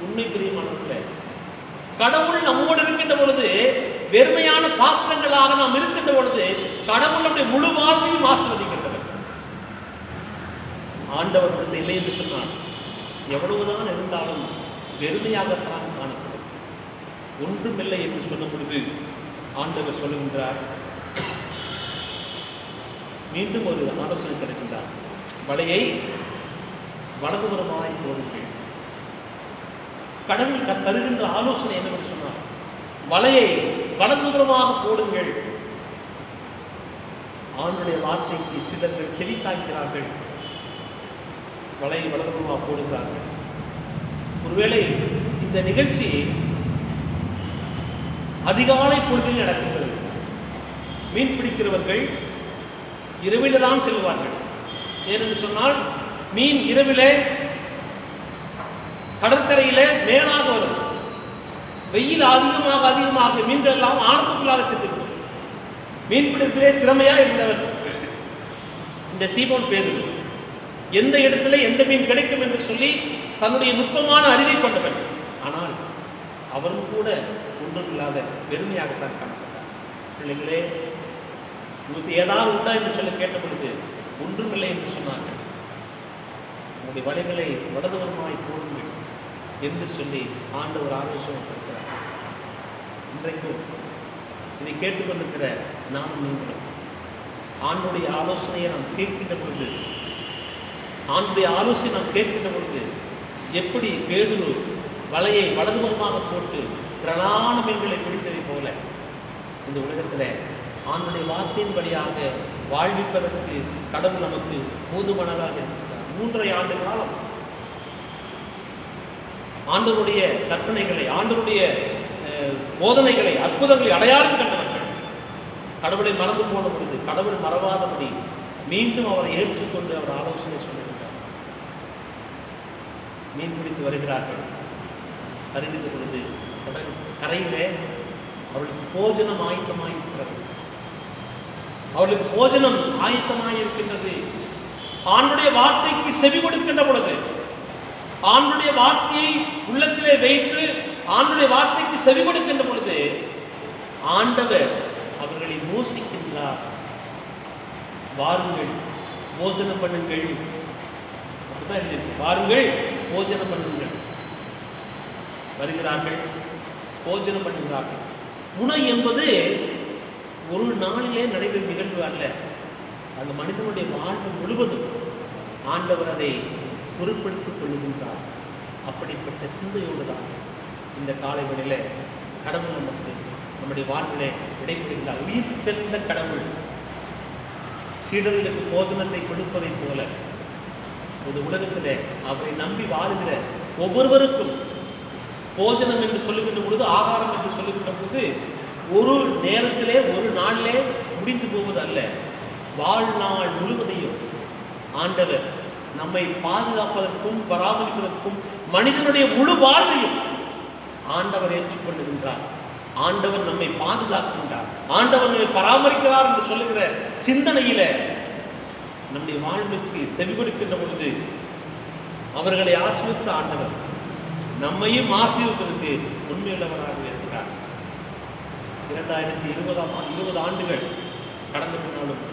உண்மை பிரியமானவர்களே, கடவுள் நம்மோடு இருக்கின்ற பொழுது, வெறுமையான பாத்திரங்களாக நாம் இருக்கின்ற பொழுது, கடவுளுடைய முழு வாழ்க்கையும் ஆசீர்வதிக்கின்றனர். ஆண்டவர் இல்லை என்று சொன்னார், எவ்வளவுதான் இருந்தாலும் வெறுமையாகத்தான் காணப்படும். ஒன்றுமில்லை என்று சொன்ன பொழுது ஆண்டவர் சொல்லுகின்றார், மீண்டும் ஒரு ஆலோசனை தருகின்றார். வலையை வலதுபுறமாய் போடுங்கள். கடவுள் தருகின்ற ஆலோசனை என்னவென்று சொன்னார், வலையை வலதுபுறமாக போடுங்கள். ஆண்டுடைய வார்த்தைக்கு சிலர்கள் செவி சாய்க்கிறார்கள், வலையை வலதுபுறமாக போடுகிறார்கள். ஒருவேளை இந்த நிகழ்ச்சி அதிகாலை பொழுதில் நடக்கின்றது. மீன் பிடிக்கிறவர்கள் இரவில் தான் செல்வார்கள். ஏனென்று சொன்னால், மீன் இரவிலே கடற்கரையில மேலாக வரும். வெயில் அதிகமாக மீன்கள் எல்லாம் ஆழத்துக்குள்ளாக சென்றுவிடும். மீன்பிடிப்பிலே திறமையா இருந்தவர் இந்த சீமோன் பேதுரு. எந்த இடத்துல எந்த மீன் கிடைக்கும் என்று சொல்லி தன்னுடைய நுட்பமான அறிவை கொண்டவர். ஆனால் அவரும் கூட ஒன்றுமில்லாத பெருமையாகத்தான் காணப்பட்டார். பிள்ளைகளே, உங்களுக்கு ஏதாவது உண்டா என்று சொல்லி கேட்ட பொழுது ஒன்றுமில்லை என்று சொன்னார்கள். உங்களுடைய வலைகளை வலதுபுறமாய் போடுங்கள் என்று சொல்லி ஆண்டவர் ஆலோசனை கொடுக்கிறார். இன்றைக்கும் இதை கேட்டுக்கொண்டிருக்கிற நானும் நீங்களும் ஆண்டுடைய ஆலோசனையை நாம் கேட்கின்ற பொழுது, ஆண்டுடைய ஆலோசனை நாம் கேட்கின்ற பொழுது, எப்படி பேதுரு வலையை வலதுபுறமாக போட்டு திரளான மீன்களை பிடித்ததை போல இந்த உலகத்தில் ஆண்டுடைய வார்த்தையின் வழியாக வாழ்விப்பதற்கு கடவுள் நமக்கு போதுமானதாக இருக்கிறார். 3.5 ஆண்டு காலம் ஆண்டவருடைய கற்பனைகளை, ஆண்டவருடைய போதனைகளை, அற்புதங்களை அடையாளம் கண்டவர்கள். கடவுளை மறந்து போன பொழுது கடவுள் மறவாதபடி மீண்டும் அவரை ஏற்றுக்கொண்டு அவர் ஆலோசனை சொல்லுகிறார். மீன் பிடித்து வருகிறார்கள். அறிந்த பொழுது கரையிலே அவளுக்கு போஜனம் ஆயத்தமாயிருக்கிறது. அவளுக்கு போஜனம் ஆயத்தமாயிருக்கின்றது. ஆண்டுடைய வார்த்தைக்கு செவி கொடுக்கின்ற பொழுது, ஆண்டுடைய வார்த்தையை உள்ளத்திலே வைத்து ஆண்டுடைய வார்த்தைக்கு செவி கொடுக்கின்ற பொழுது ஆண்டவர் அவர்களை மோசிக்கின்றார். வாருங்கள் போஜனம் பண்ணுங்கள், வாருங்கள் போஜனம் பண்ணுங்கள். வருகிறார்கள், போஜனம் பண்ணுகிறார்கள். உணவு என்பது ஒரு நாளிலே நடைபெறும் நிகழ்வு அல்ல. அந்த மனிதனுடைய வாழ்வு முழுவதும் ஆண்டவர் அதை பொருட்படுத்திக் கொள்ளுகின்றார். அப்படிப்பட்ட சிந்தையோடு தான் இந்த காலை வேளையில கடவுள் நமக்கு நம்முடைய வாழ்விலே இடைபெறுகிறார். உயிர் தெரிந்த கடவுள் சீடர்களுக்கு போஜனத்தை கொடுப்பதை போல ஒரு உலகத்திலே அவரை நம்பி வாழுகிற ஒவ்வொருவருக்கும் போஜனம் என்று சொல்லுகின்ற பொழுது, ஆகாரம் என்று சொல்லுகின்ற பொழுது ஒரு நேரத்திலே ஒரு நாளிலே முடிந்து போவது அல்ல. வாழ்நாள் முழுவதையும் ஆண்டவர் நம்மை பாதுகாப்பதற்கும் பராமரிப்பதற்கும் மனிதனுடைய முழு வாழ்வையும் ஆண்டவர் ஏற்றுக்கொள்ளுகின்றார். ஆண்டவர் நம்மை பாதுகாக்கின்றார், ஆண்டவர் நம்மை பராமரிக்கிறார் என்று சொல்லுகிற சிந்தனையில நம்முடைய வாழ்வுக்கு செவி கொடுக்கின்ற பொழுது அவர்களை ஆசீர்வதித்த ஆண்டவர் நம்மையும் ஆசீர்வதிப்பதற்கு உண்மையுள்ளவராக இருக்கிறார். 2020 ஆண்டுகள் கடந்த பின்னாலும்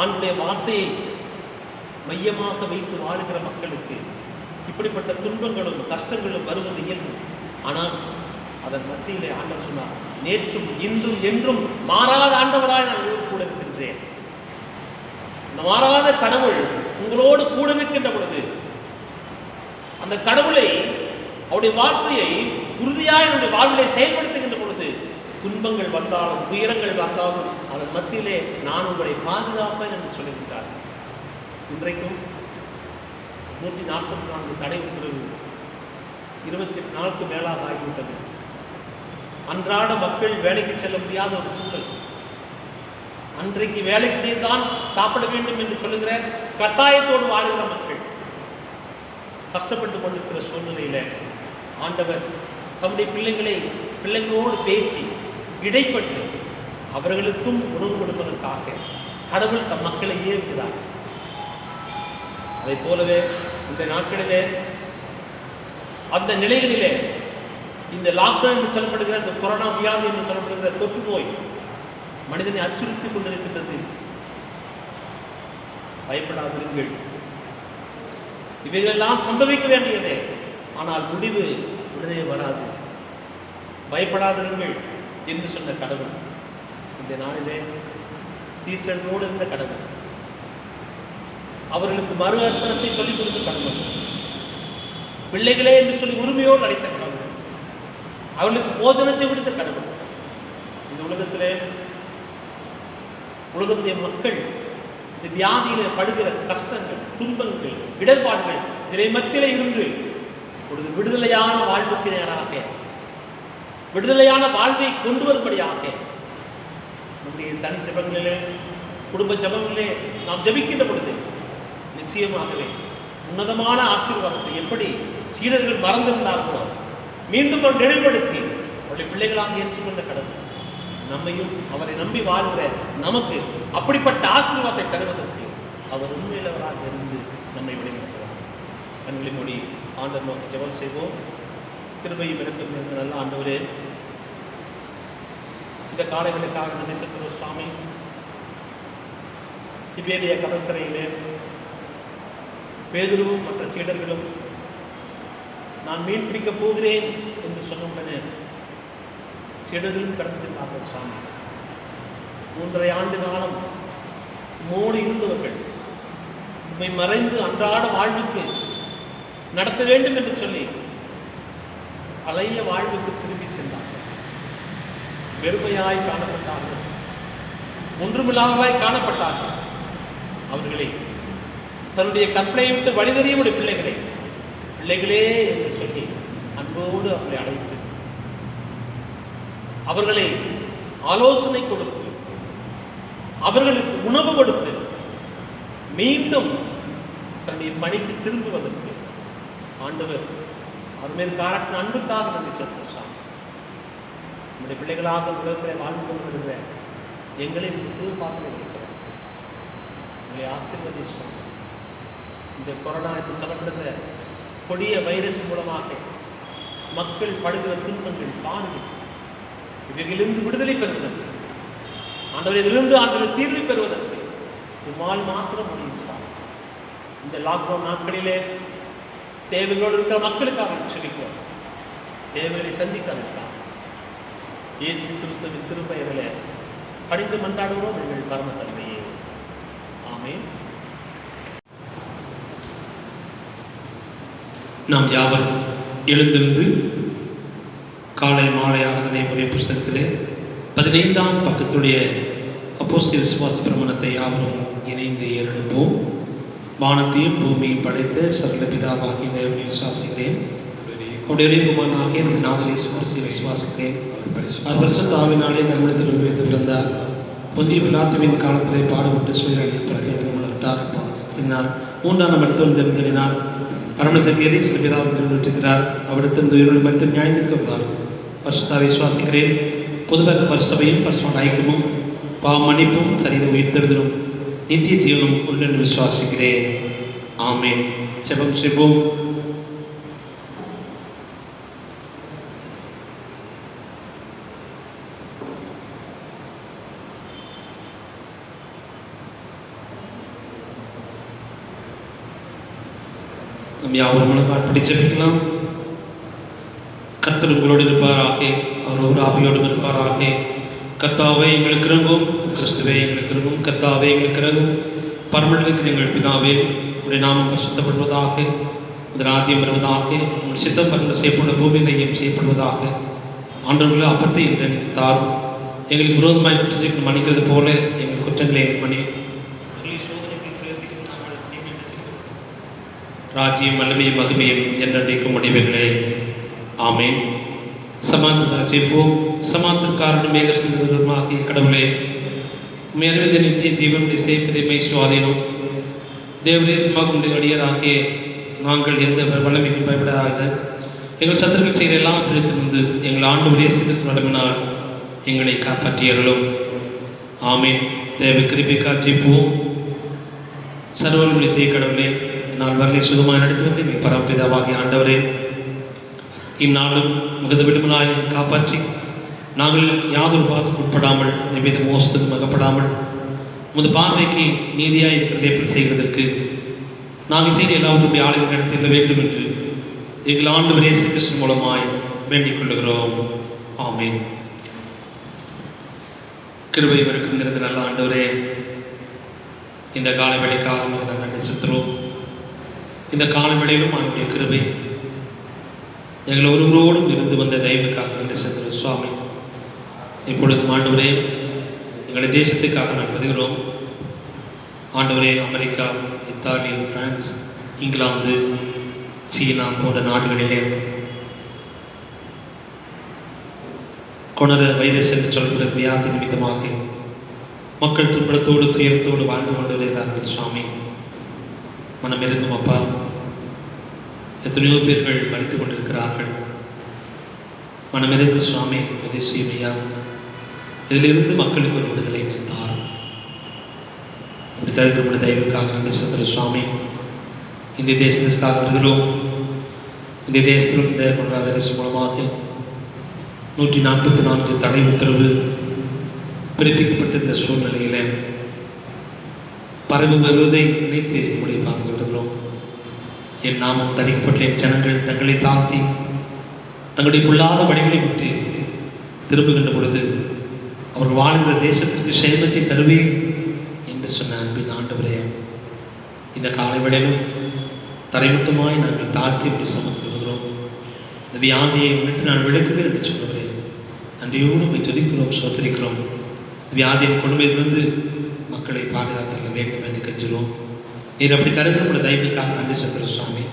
ஆண்டுடைய வார்த்தையை மையமாக வைத்து வாழுகிற மக்களுக்கு இப்படிப்பட்ட துன்பங்களும் கஷ்டங்களும் வருவது இயல்பு. ஆனால் அதன் மத்தியிலே ஆண்டவர் சொன்னார், நேற்றும் இன்றும் என்றும் மாறாத ஆண்டவராய் நான் கூட இருக்கின்றேன். அந்த மாறாத கடவுள் உங்களோடு கூட இருக்கின்ற பொழுது அந்த கடவுளை, அவருடைய வார்த்தையை உறுதியாக என்னுடைய வாழ்விலை செயல்படுத்துகின்ற பொழுது துன்பங்கள் வந்தாலும் துயரங்கள் வந்தாலும் அதன் மத்தியிலே நான் உங்களை பாதுகாப்பேன் என்று சொல்லுகின்றார். இன்றைக்கும் 144 தடை உத்தரவு 28 நாளுக்கு மேலாக ஆகிவிட்டது. அன்றாட மக்கள் வேலைக்கு செல்ல முடியாத ஒரு சூழல். அன்றைக்கு வேலைக்கு செய்துதான் சாப்பிட வேண்டும் என்று சொல்லுகிற கட்டாயத்தோடு வாழுகிற மக்கள் கஷ்டப்பட்டு கொண்டிருக்கிற சூழ்நிலையில ஆண்டவர் தம்முடைய பிள்ளைகளோடு பேசி இடைப்பட்டு அவர்களுக்கும் உணவு கொடுப்பதற்காக கடவுள் தம் மக்களை ஏற்கிறார். அதை போலவே இந்த நாட்களிலே அந்த நிலைகளிலே இந்த லாக்டவுன் என்று சொல்லப்படுகிற இந்த கொரோனா வியாதி என்று சொல்லப்படுகிற தொற்று நோய் மனிதனை அச்சுறுத்திக் கொண்டிருக்கின்றது. பயப்படாதிருங்கள், இவைகளெல்லாம் சம்பவிக்க வேண்டியதே, ஆனால் முடிவு உடனே வராது. பயப்படாதிருங்கள் என்று சொன்ன கடவுள் இந்த நாளிலே சீசனோடு இருந்த கடவுள், அவர்களுக்கு மறு அர்ப்பணத்தை சொல்லிக் கொடுத்த கடவுள், பிள்ளைகளே என்று சொல்லி உரிமையோடு அழைத்த கடவுள், அவர்களுக்கு போஜனத்தை கொடுத்த கடவுள். இந்த உலகத்திலே உலகத்துடைய மக்கள் இந்த வியாதியில படுகிற கஷ்டங்கள், துன்பங்கள், இடர்பாடுகள் இதை மத்தியிலே இருந்து ஒரு விடுதலையான வாழ்வுக்கு நேராக விடுதலையான வாழ்வை கொண்டு வரும்படியாக நம்முடைய தனி ஜபங்களிலே, குடும்ப ஜபங்களிலே நாம் ஜபிக்கின்ற பொழுது நிச்சயமாகவே உன்னதமான ஆசீர்வாதத்தை எப்படி சீடர்கள் மறந்திருந்தார்களோ மீண்டும் அவர் நினைவுபடுத்தி அவருடைய பிள்ளைகளாக ஏற்றுக்கொண்ட கடவுள் நம்மையும் அவரை நம்பி வாழ்கிற நமக்கு அப்படிப்பட்ட ஆசீர்வாதத்தை தருவதற்கு அவர் உண்மையிலவராக இருந்து நம்மை விளைவிக்கிறார். கண்களை மூடி ஆண்டவர் நோக்கி ஜெபம் செய்வோம். கிருபையும் இரக்கம் நிறைந்த நல்ல ஆண்டவரே, இந்த காலைகளுக்காக நன்றி செலுத்துகிறோம் சுவாமி. திபேரியா கடற்கரையிலே பேதுருவும் மற்ற சீடர்களும் நான் மீன் பிடிக்கப் போகிறேன் என்று சொன்ன சீடர்களும் கடந்து சென்றார்கள் சுவாமி. 3.5 ஆண்டு காலம் மோடு இருந்தவர்கள் உண்மை மறைந்து அன்றாட வாழ்வுக்கு நடத்த வேண்டும் என்று சொல்லி பழைய வாழ்வுக்கு திரும்பி சென்றார்கள். வெறுமையாய் காணப்பட்டார்கள். ஒன்றுமில்லாதவர்களாய் காணப்பட்டார்கள். அவர்களை தன்னுடைய கற்பனையை விட்டு வழிதறியவுடைய பிள்ளைகளே என்று சொல்லி அன்போடு அவர்களை அழைத்து அவர்களை ஆலோசனை கொடுத்து அவர்களுக்கு உணவு கொடுத்து மீண்டும் தன்னுடைய பணிக்கு திரும்புவதற்கு ஆண்டவர் அவர் மேல் காட்டின அன்புக்காக நன்றி சொல்கிறோம். நம்முடைய பிள்ளைகளாக உலகத்தில் வாழ்ந்து கொண்டிருக்கிற எங்களை திரும்ப பார்க்க இருக்கிறோம். எங்களை ஆசீர்வதிச்சோம். இந்த கொரோனா என்று சொல்லப்படுகிற கொடிய வைரஸ் மூலமாக மக்கள் படுகிற துன்பங்கள் பாடுகள் இவைகளிலிருந்து விடுதலை பெறுவதற்கு ஆண்டவரிலிருந்து ஆண்டவர் தீர்வு பெறுவதற்கு உம்மால் மாத்திரம் முடியும் சார். இந்த லாக்டவுன் நாட்களிலே தேவைகளோடு இருக்கிற மக்களுக்காக செபிக்கிறோம். தேவைகளை சந்திக்கிறதுக்காக இயேசு கிறிஸ்துவின் திருப்பெயரிலே படித்து மன்றாடுகிறோம் எங்கள் பரம தந்தையே. ஆமென். நாம் யாவரும் எழுந்திருந்து காலை மாலை ஆராதனை முறை புஸ்தகத்திலே 15ஆம் பக்கத்துடைய அப்போஸ்தலர் விசுவாச பிரமாணத்தை யாவரும் இணைந்து ஏறெடுப்போம். வானத்தையும் பூமியும் படைத்த சகல பிதாவாகிய தேவனை விசுவாசிக்கிறேன். அவருடைய குமாரனாகிய நாதனை விசுவாசிக்கிறேன். அவர் பரிசுத்த ஆவியினாலே நம்மிடத்தில் வைத்து பிறந்தார். பொந்திய பிலாத்துவின் காலத்திலே பாடுபட்டு சுயராக பிரதிவிட்டார். பின்னால் 3ஆம் இடத்தில் தெரிந்தார். அரவணைக்கு எதை சில பிதாவுடன் விட்டுகிறார். அவரிடத்திலிருந்து உயிரோடு மறுத்து நியாயந்திருக்கிறார். பரிசுத்தாவை விசுவாசிக்கிறேன். பொதுவாக பரிசுத்தையும் பரிசுத்த ஐக்கியமும் பாவ மன்னிப்பும் சரீர உயிர்த்தெழுதலும் நித்திய ஜீவனும் உண்டு என்று விசுவாசிக்கிறேன். ஆமென். ஜெபம் செய்வோம். நம் யாவரும் மனப்பான்படி ஜெபிக்கலாம். கர்த்தர் உங்களோடு இருப்பாராக. அவர் ஒரு ஆவியோடு இருப்பாராக. கர்த்தாவே எங்களுக்கு இறங்கும். கிறிஸ்துவே எங்களுக்கு இறங்கும். கர்த்தாவே எங்களுக்கு இறங்கும். பரமண்டலத்தில் எங்கள் பிதாவே உடைய நாமம் பரிசுத்தப்படுவதாக. உடைய ராஜ்யம் வருவதாக. உங்கள் சித்தம் பரந்த செய்யப்பட்ட பூமியிலையும் செய்யப்படுவதாக. ஆண்டவர்கள் அப்பத்தை என்று தாரும். எங்களுக்கு விரோதமாய் குற்றத்தை மன்னிக்கிறது போல எங்கள் குற்றங்களை மன்னி. ராஜ்யம் வல்லமையும் மகிமையும் என்றைக்கும் முடிவுகளே. ஆமென். சமாந்தர ஜெபிப்போம். சமாந்தரக்காரனும் மேக சிந்தருமாகிய கடவுளே, மேல்வித நித்திய ஜீவனுடைய சேப்பிதை சுவாதீனம் தேவரீதமாக அடியராகிய நாங்கள் எந்த வல்லமைக்கும் பயப்படாத எங்கள் சத்துருக்கள் செய்த எல்லாம் பிடித்திருந்து எங்கள் ஆண்டவரே சிறு நடமினால் எங்களை காப்பாற்றியர்களும். ஆமீன். தேவ கிருபைக்கா ஜெபிப்போம். சர்வநித்திய கடவுளே, நாள் வரலை சுகமாக நடத்தி வந்து எங்கள் பரமபிதாவாகிய ஆண்டவரே, இந்நாளும் முகத விடுமலாய் காப்பாற்றி நாங்கள் யாதொரு பாத்துக்கு உட்படாமல் எவ்வித மோசத்துக்கும் அகப்படாமல் உமது பார்வைக்கு நீதியாக இருக்கிறதை எப்படி செய்வதற்கு நாங்கள் செய்த எல்லாவற்றுடைய ஆளுநர் நடத்திட வேண்டும் என்று எங்கள் ஆண்டவரே இயேசு கிறிஸ்து மூலமாய் வேண்டிக் கொள்ளுகிறோம். ஆமென். கிருபை வரைக்கும் இருந்த நல்ல ஆண்டவரே, இந்த கால வேளைக்காக நாங்கள் நன்றி செலுத்துகிறோம். இந்த கால வேளையிலும் அவருடைய கிருபை எங்கள் ஒருவரோடும் இருந்து வந்த தெய்வக்காக நன்றி செலுத்துகிறோம் சுவாமி. இப்பொழுது ஆண்டவரே, எங்களுடைய தேசத்துக்காக நான் வருகிறோம். ஆண்டவரே, அமெரிக்கா, இத்தாலி, பிரான்ஸ், இங்கிலாந்து, சீனா போன்ற நாடுகளிலே கொணர வைரஸ் என்று சொல்லப்படும் வியாதி நிமித்தமாக மக்கள் துன்பத்தோடு துயரத்தோடு வாழ்ந்து கொண்டு வருகிறார்கள் சுவாமி. மனம் இருக்கும் அப்பா, எத்தனையோ பேர்கள் மறித்துக் கொண்டிருக்கிறார்கள். மனமிருந்து சுவாமி உதவி செய்வையா, இதிலிருந்து மக்களுக்கு ஒரு விடுதலை நின்றார். அப்படி தவிர்க்க தெய்வக்காக நன்றி செலுத்துகிற சுவாமி. இந்திய தேசத்திற்காக வருகிறோம். இந்திய தேசத்தில் இந்த கொரோனா வைரஸ் மூலமாக 144 தடை உத்தரவு பிறப்பிக்கப்பட்டிருந்த சூழ்நிலையில் பரவி வருவதை நினைத்து நம்முடைய பார்த்து விடுகிறோம். என் நாமம் தரிக்கப்பட்ட என் ஜனங்கள் தங்களை தாழ்த்தி தங்களுடைய பொல்லாத வழிகளை விட்டு திரும்புகின்ற பொழுது அவர்கள் வாழ்கிற தேசத்துக்கு சேமத்தை தருவேன் என்று சொன்ன அன்பின் ஆண்டவரே, இந்த காலை வேளையிலும் தரைமட்டமாய் நாங்கள் தாழ்த்தி இப்படி சமர்ப்பிக்கிறோம். இந்த வியாதியை முன்னிட்டு நான் விளக்குவேன் என்று சொன்னவரே, நன்றியோடு போய் துதிக்கிறோம், சோதரிக்கிறோம். வியாதியின் கொடுமையிலிருந்து மக்களை பாதுகாத்துள்ள வேண்டும் என்று கெஞ்சுகிறோம். நீர் அப்படி தருகிற உள்ள தயவுக்காக நன்றி செலுத்துகிறோம் சுவாமி.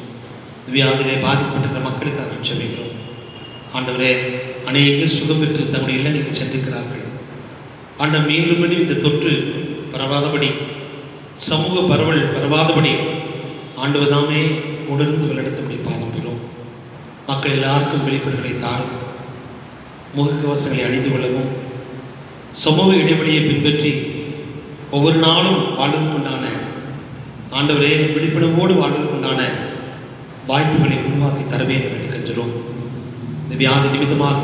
வியாதியிலே பாதிக்கப்பட்ட மக்களுக்காக ஜெபிக்கிறோம். ஆண்டவரே, அநேகர் சுகம் பெற்று தங்களுடைய இல்லங்களுக்கு சென்றிருக்கிறார்கள். ஆண்டவர் மீண்டும் இந்த தொற்று பரவாதபடி, சமூக பரவல் பரவாதபடி ஆண்டவர் தாமே உணர்ந்து வழிநடத்தபடி பாதம் பெறும். மக்கள் எல்லாருக்கும் வெளிப்படுகளை தாரும். முகக்கவசங்களை அணிந்து கொள்ளவும், சமூக இடைவெளியை பின்பற்றி ஒவ்வொரு நாளும் வாழ்வதற்குண்டான ஆண்டவரே விழிப்புணர்வோடு வாழ்வதற்குண்டான வாய்ப்புகளை உருவாக்கி தர வேண்டும் என்று கெஞ்சுகிறோம். இந்த வியாதி நிமித்தமாக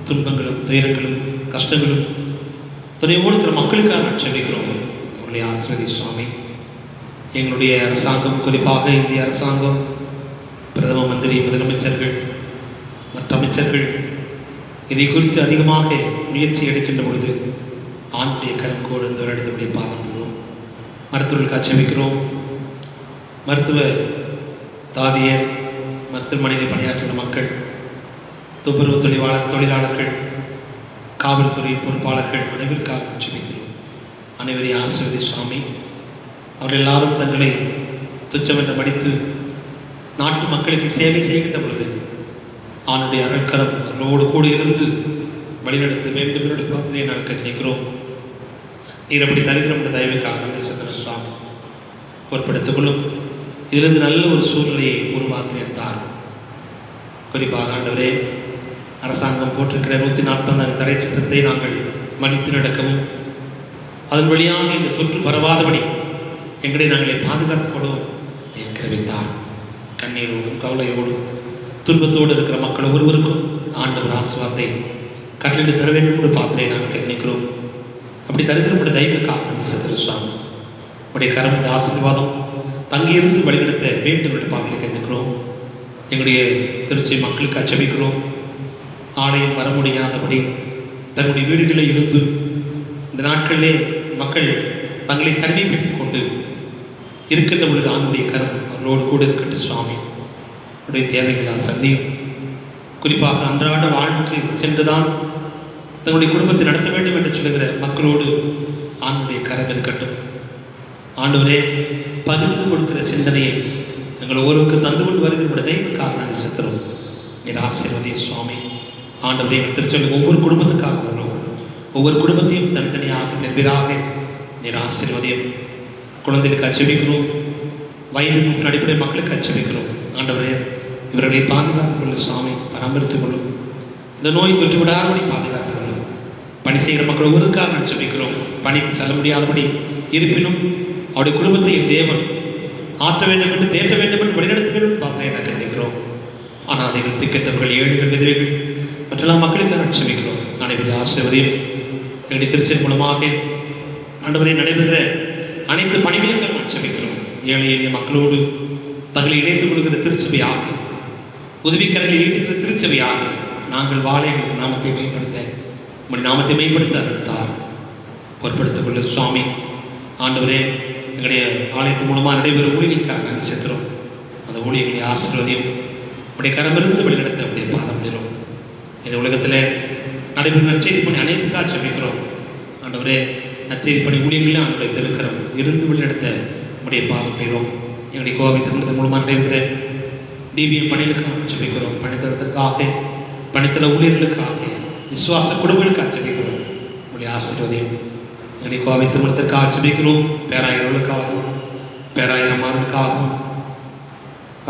துன்பங்களும் துயரங்களும் கஷ்டங்களும் துணையோடு இருக்கிற மக்களுக்காக செபிக்கிறோம். அவருடைய ஆசீர்வதி சுவாமி. எங்களுடைய அரசாங்கம், குறிப்பாக இந்திய அரசாங்கம், பிரதம மந்திரி, முதலமைச்சர்கள், மற்ற அமைச்சர்கள் இதை குறித்து அதிகமாக முயற்சி எடுக்கின்ற பொழுது ஆண்டுடைய கரம் கோழ்ந்து வருடத்துடைய பாதம் பெறும். மருத்துவர்களுக்காக செபிக்கிறோம். மருத்துவ தாதியர், மருத்துவமனையில் பணியாற்றுகிற மக்கள், துப்புரவு தொழிலாளர்கள், காவல்துறை பொறுப்பாளர்கள் அனைவருக்காக செபிக்கிறோம். அனைவரையும் ஆசீர்வதி சுவாமி. அவர்கள் எல்லாரும் தங்களை துச்சமென்று மடித்து நாட்டு மக்களுக்கு சேவை செய்கின்ற பொழுது அவனுடைய அருட்கரம் அவர்களோடு கூட இருந்து வழிநடத்த வேண்டும் என்று பார்த்து நாங்கள் நினைக்கிறோம். நீர் அப்படி தருகிற தயவுக்காக சந்திர சுவாமி பொறுப்படுத்திக் கொள்ளும். இதிலிருந்து நல்ல ஒரு சூழ்நிலையை உருவாக்கி எடுத்தார். குறிப்பாக ஆண்டவரே, அரசாங்கம் போட்டிருக்கிற 140 தடை சட்டத்தை நாங்கள் மதித்து நடக்கவும், அதன் வழியாக இந்த தொற்று பரவாதபடி எங்களை நாங்களே பாதுகாத்துக் கொள்ளவும் என்கிற வைத்தார். கண்ணீரோடும் கவலையோடும் துன்பத்தோடு இருக்கிற மக்கள் ஒவ்வொருவருக்கும் ஆண்டவர் ஆசீர்வாதத்தை கட்டளை தர வேண்டும் என்று பார்த்து நாங்கள் நினைக்கிறோம். அப்படி தருகிற தெய்வக்காக சந்திர சுவாமி உடைய கரம் ஆசீர்வாதம் தங்கியிருந்து வழிநடத்த வேண்டும் என்று பார்த்து நினைக்கிறோம். எங்களுடைய திருச்சி மக்களுக்காக ஜெபிக்கிறோம். ஆலயம் வர முடியாதபடி தன்னுடைய வீடுகளில் இருந்து இந்த நாட்களிலே மக்கள் தங்களை தனிமைப்படுத்திக் கொண்டு இருக்கின்ற பொழுது ஆண்டுடைய கரம் அவர்களோடு கூட இருக்கின்ற சுவாமி உடைய தேவைகளால் சந்தியும். குறிப்பாக அன்றாட வாழ்வுக்கு சென்றுதான் தங்களுடைய குடும்பத்தை நடத்த வேண்டும் என்று சொல்லுகிற மக்களோடு ஆண்டுடைய கரம் இருக்கட்டும். ஆண்டவரே, பகிர்ந்து கொடுக்கிற சிந்தனையை எங்கள் ஒவ்வொருவருக்கு தந்து கொண்டு வருகிற தெய்வக்காக நாங்கள் செத்துறோம். நீர் ஆசீர்வதி சுவாமி. ஆண்டவரே, திருச்செல்வி ஒவ்வொரு குடும்பத்துக்காக வரும். ஒவ்வொரு குடும்பத்தையும் தனித்தனியாக வெவ்வேறாக நீர் ஆசீர்வதியும். குழந்தைகளுக்கு அச்சபிக்கிறோம். வயது அடிப்படை மக்களுக்கு அச்சபிக்கிறோம். ஆண்டவரே, இவர்களை பாதுகாத்துக் கொள்ளும் சுவாமி, பராமரித்துக் கொள்ளும். இந்த நோய் தொற்று விடாதபடி பாதுகாத்துக் கொள்ளும். பணி செய்கிற மக்கள் ஒவ்வொருக்காக அச்சபிக்கிறோம். பணிக்கு செல்ல முடியாதபடி இருப்பினும் அவருடைய குடும்பத்தை தேவன் ஆற்ற வேண்டும் என்று தேற்ற வேண்டும் என்று வழிநடத்த வேண்டும் பார்த்து எனக்கு நினைக்கிறோம். அனாதைகள், திக்கற்றவர்கள், ஏழைகள், விதவைகள் மற்றெல்லாம் மக்களுக்காக அச்சபிக்கிறோம். அனைவருடைய ஆசீர்வதியும் எங்களுடைய திருச்சல் மூலமாக ஆண்டவரை நடைபெறுகிற அனைத்து பணிகளுக்காக அச்சபிக்கிறோம். ஏழை எளிய மக்களோடு தங்களை இணைத்துக் கொள்கிற திருச்சபையாக, உதவிக்கரங்களை ஈட்டுகிற திருச்சபையாக நாங்கள் வாழ எங்கள் நாமத்தை மேம்படுத்த, உங்களுடைய நாமத்தை மேம்படுத்த அருள்தார். பொறுப்படுத்திக் கொள்ள சுவாமி. ஆண்டவரே, எங்களுடைய ஆலயத்தின் மூலமாக நடைபெறும் ஊழியர்களுக்காக நாங்கள் செத்துறோம். அந்த ஊழியர்களை ஆசீர்வதியும் உடைய கரமிருந்து வழிநடத்த அப்படியே பாதம் பெறும். இந்த உலகத்தில் நடைபெறும் நற்செய்தி பணி அனைத்துக்காக ஜெபிக்கிறோம். ஆண்டவரே, நற்செய்தி பணி ஊழியர்களே ஆண்டுடைய திருக்கரம் இருந்து வழிநடத்த உடைய பாதம் பெறும். எங்களுடைய கோவை திருமணத்தின் மூலமாக நடைபெறுகிற டிபிஎம் பணிகளுக்காக ஜெபிக்கிறோம். பணித்தளத்துக்காக, பணித்தள ஊழியர்களுக்காக, விசுவாச குடும்பங்களுக்காக ஜெபிக்கிறோம். உங்களுடைய ஆசீர்வதியும் எங்களுடைய கோவை திருமணத்திற்காக ஜெபிக்கிறோம். பேராயர்களுக்காகவும், பேராயிரமார்களுக்காகவும்,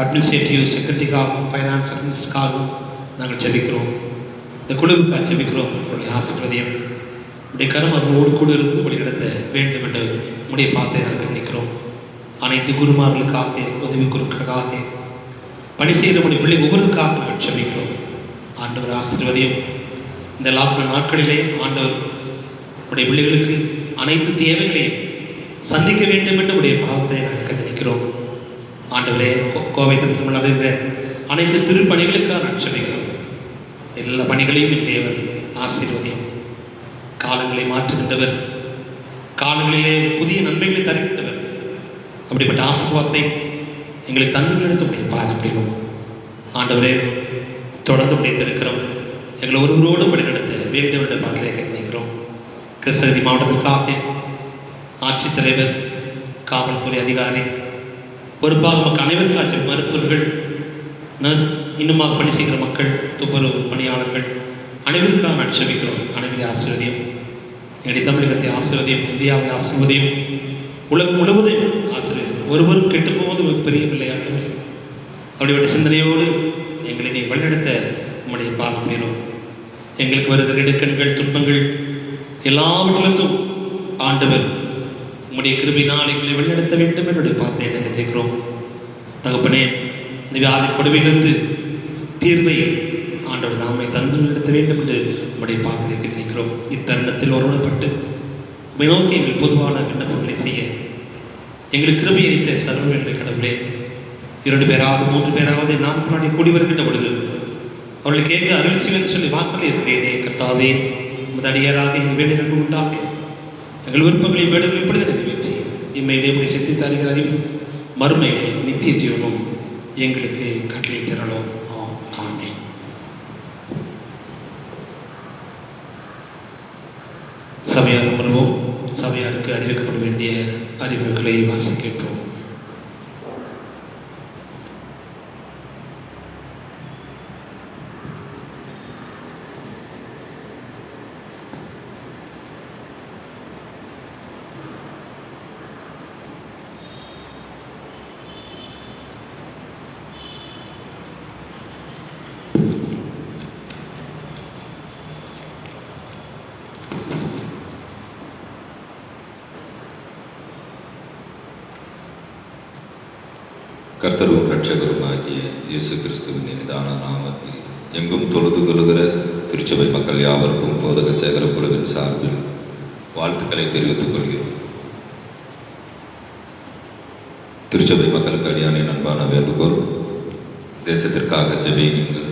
அட்மினிஸ்ட்ரேட்டிவ் செக்ரட்டரிக்காகவும், ஃபைனான்ஸ் அட்மினிஸ்டருக்காகவும் நாங்கள் ஜெபிக்கிறோம். இந்த குழுவுக்காக ஜெபிக்கிறோம். உங்களுடைய ஆசீர்வதியும் உடைய கரம் அவர்களோடு கூட இருந்து வழிநடத்த வேண்டும் என்று உடைய பார்த்து நாங்கள் நினைக்கிறோம். அனைத்து குருமார்களுக்காக, உதவி குருக்களுக்காக, பணி செய்தபடி பிள்ளை ஒவ்வொருக்காக நாங்கள் ஜெபிக்கிறோம். ஆண்டவர் ஆசீர்வதியும். இந்த லாக்டவுன் நாட்களிலே ஆண்டவர் உடைய பிள்ளைகளுக்கு அனைத்து தேவைகளையும் சந்திக்க வேண்டும் என்று உடைய பாவத்தை நாங்கள் நினைக்கிறோம். ஆண்டவரே, கோவை திருத்தமிழ் நடைபெறுகிற அனைத்து திருப்பணிகளுக்காக நான் ஜெபிக்கிறோம். எல்லா பணிகளையும் என் தேவன் ஆசீர்வதியும். காலங்களை மாற்றுகின்றவர், காலங்களிலே புதிய நன்மைகளை தருகின்றவர். அப்படிப்பட்ட ஆசீர்வாதத்தை எங்களுக்கு தந்து எடுத்து பாதிப்பிடும். ஆண்டவரே, தொடர்ந்து இருக்கிறோம். எங்களை ஒருவரோடு வழிநடத்த வேண்டும் என்ற பாடலை நினைக்கிறோம். கிருஷ்ணகிரி மாவட்டத்திற்காக ஆட்சித்தலைவர், காவல்துறை அதிகாரி, பொறுப்பாக மக்கள் அனைவருக்காக மருத்துவர்கள், நர்ஸ், இன்னுமாக பணி செய்கிற மக்கள், துப்புரவு பணியாளர்கள் அனைவருக்காக நான் செபிக்கிறோம். அனைவரை ஆசீர்வதியும், எங்களுடைய தமிழகத்தை ஆசீர்வதியும், இந்தியாவை ஆசீர்வதியும், உலகம் முழுவதும் ஆசீர்வதியும். ஒருவரும் கெட்டு போவது பெரிய பிள்ளையாட்டு அப்படிப்பட்ட சிந்தனையோடு எங்களை நீ வழிநடத்த உம்முடைய பாதம் பெறும். எங்களுக்கு வருகிற இடுக்கண்கள், துன்பங்கள் எல்லாவற்றிலும் ஆண்டவர் உம்முடைய கிருபையினால் எங்களை வழிநடத்த வேண்டும் என்னுடைய பாத்திரை நாங்கள் கேட்கிறோம். தகப்பனே, இந்த வியாதி கொடுமையிலிருந்து தீர்வை ஆண்டவர் நாமை தந்து நடத்த வேண்டும் என்று உம்முடைய பாத்திரை கேட்கிறோம். இத்தருணத்தில் ஒருவனப்பட்டு உம்மை நோக்கி எங்கள் பொதுவான விண்ணப்பங்களை செய்ய எங்களுக்கு கிருபை அளித்த சர்வ என்ற கடவுளே, 2 பேராவது 3 பேராவது நாம் முன்னாடி கூடி வருகின்ற பொழுது அவர்களை கேட்க அருள் செய்வேன் சொல்லி வாக்கள் இருக்கிறதே. கர்த்தாவே, உமது அடியாராக எங்கள் வேண்டுதல் உண்டாக எங்கள் விருப்பங்களை வேண்டுதல் இப்படி நிறைவேற்றி இம்மையிலே உடைய சக்தி தருகிற அறிவு மறுமையிலே நித்திய ஜீவனும் எங்களுக்கு கட்டளையிட்டறோம். ஆமென். சபையார் அமர்வோம். சபையாருக்கு அறிவிக்கப்பட வேண்டிய அறிவிப்புகளை வாசிக்கின்றோம். கர்த்தரும் இரட்சகருமாகிய இயேசு கிறிஸ்துவின் இனிதான நாமத்தில் எங்கும் தொழுது கொள்கிற திருச்சபை மக்கள் யாவருக்கும் போதக சேகர குழுவின் சார்பில் வாழ்த்துக்களை தெரிவித்துக் கொள்கிறோம். திருச்சபை மக்களுக்கு அடியானின் அன்பான வேண்டுகோள், தேசத்திற்காக ஜெபியுங்கள்.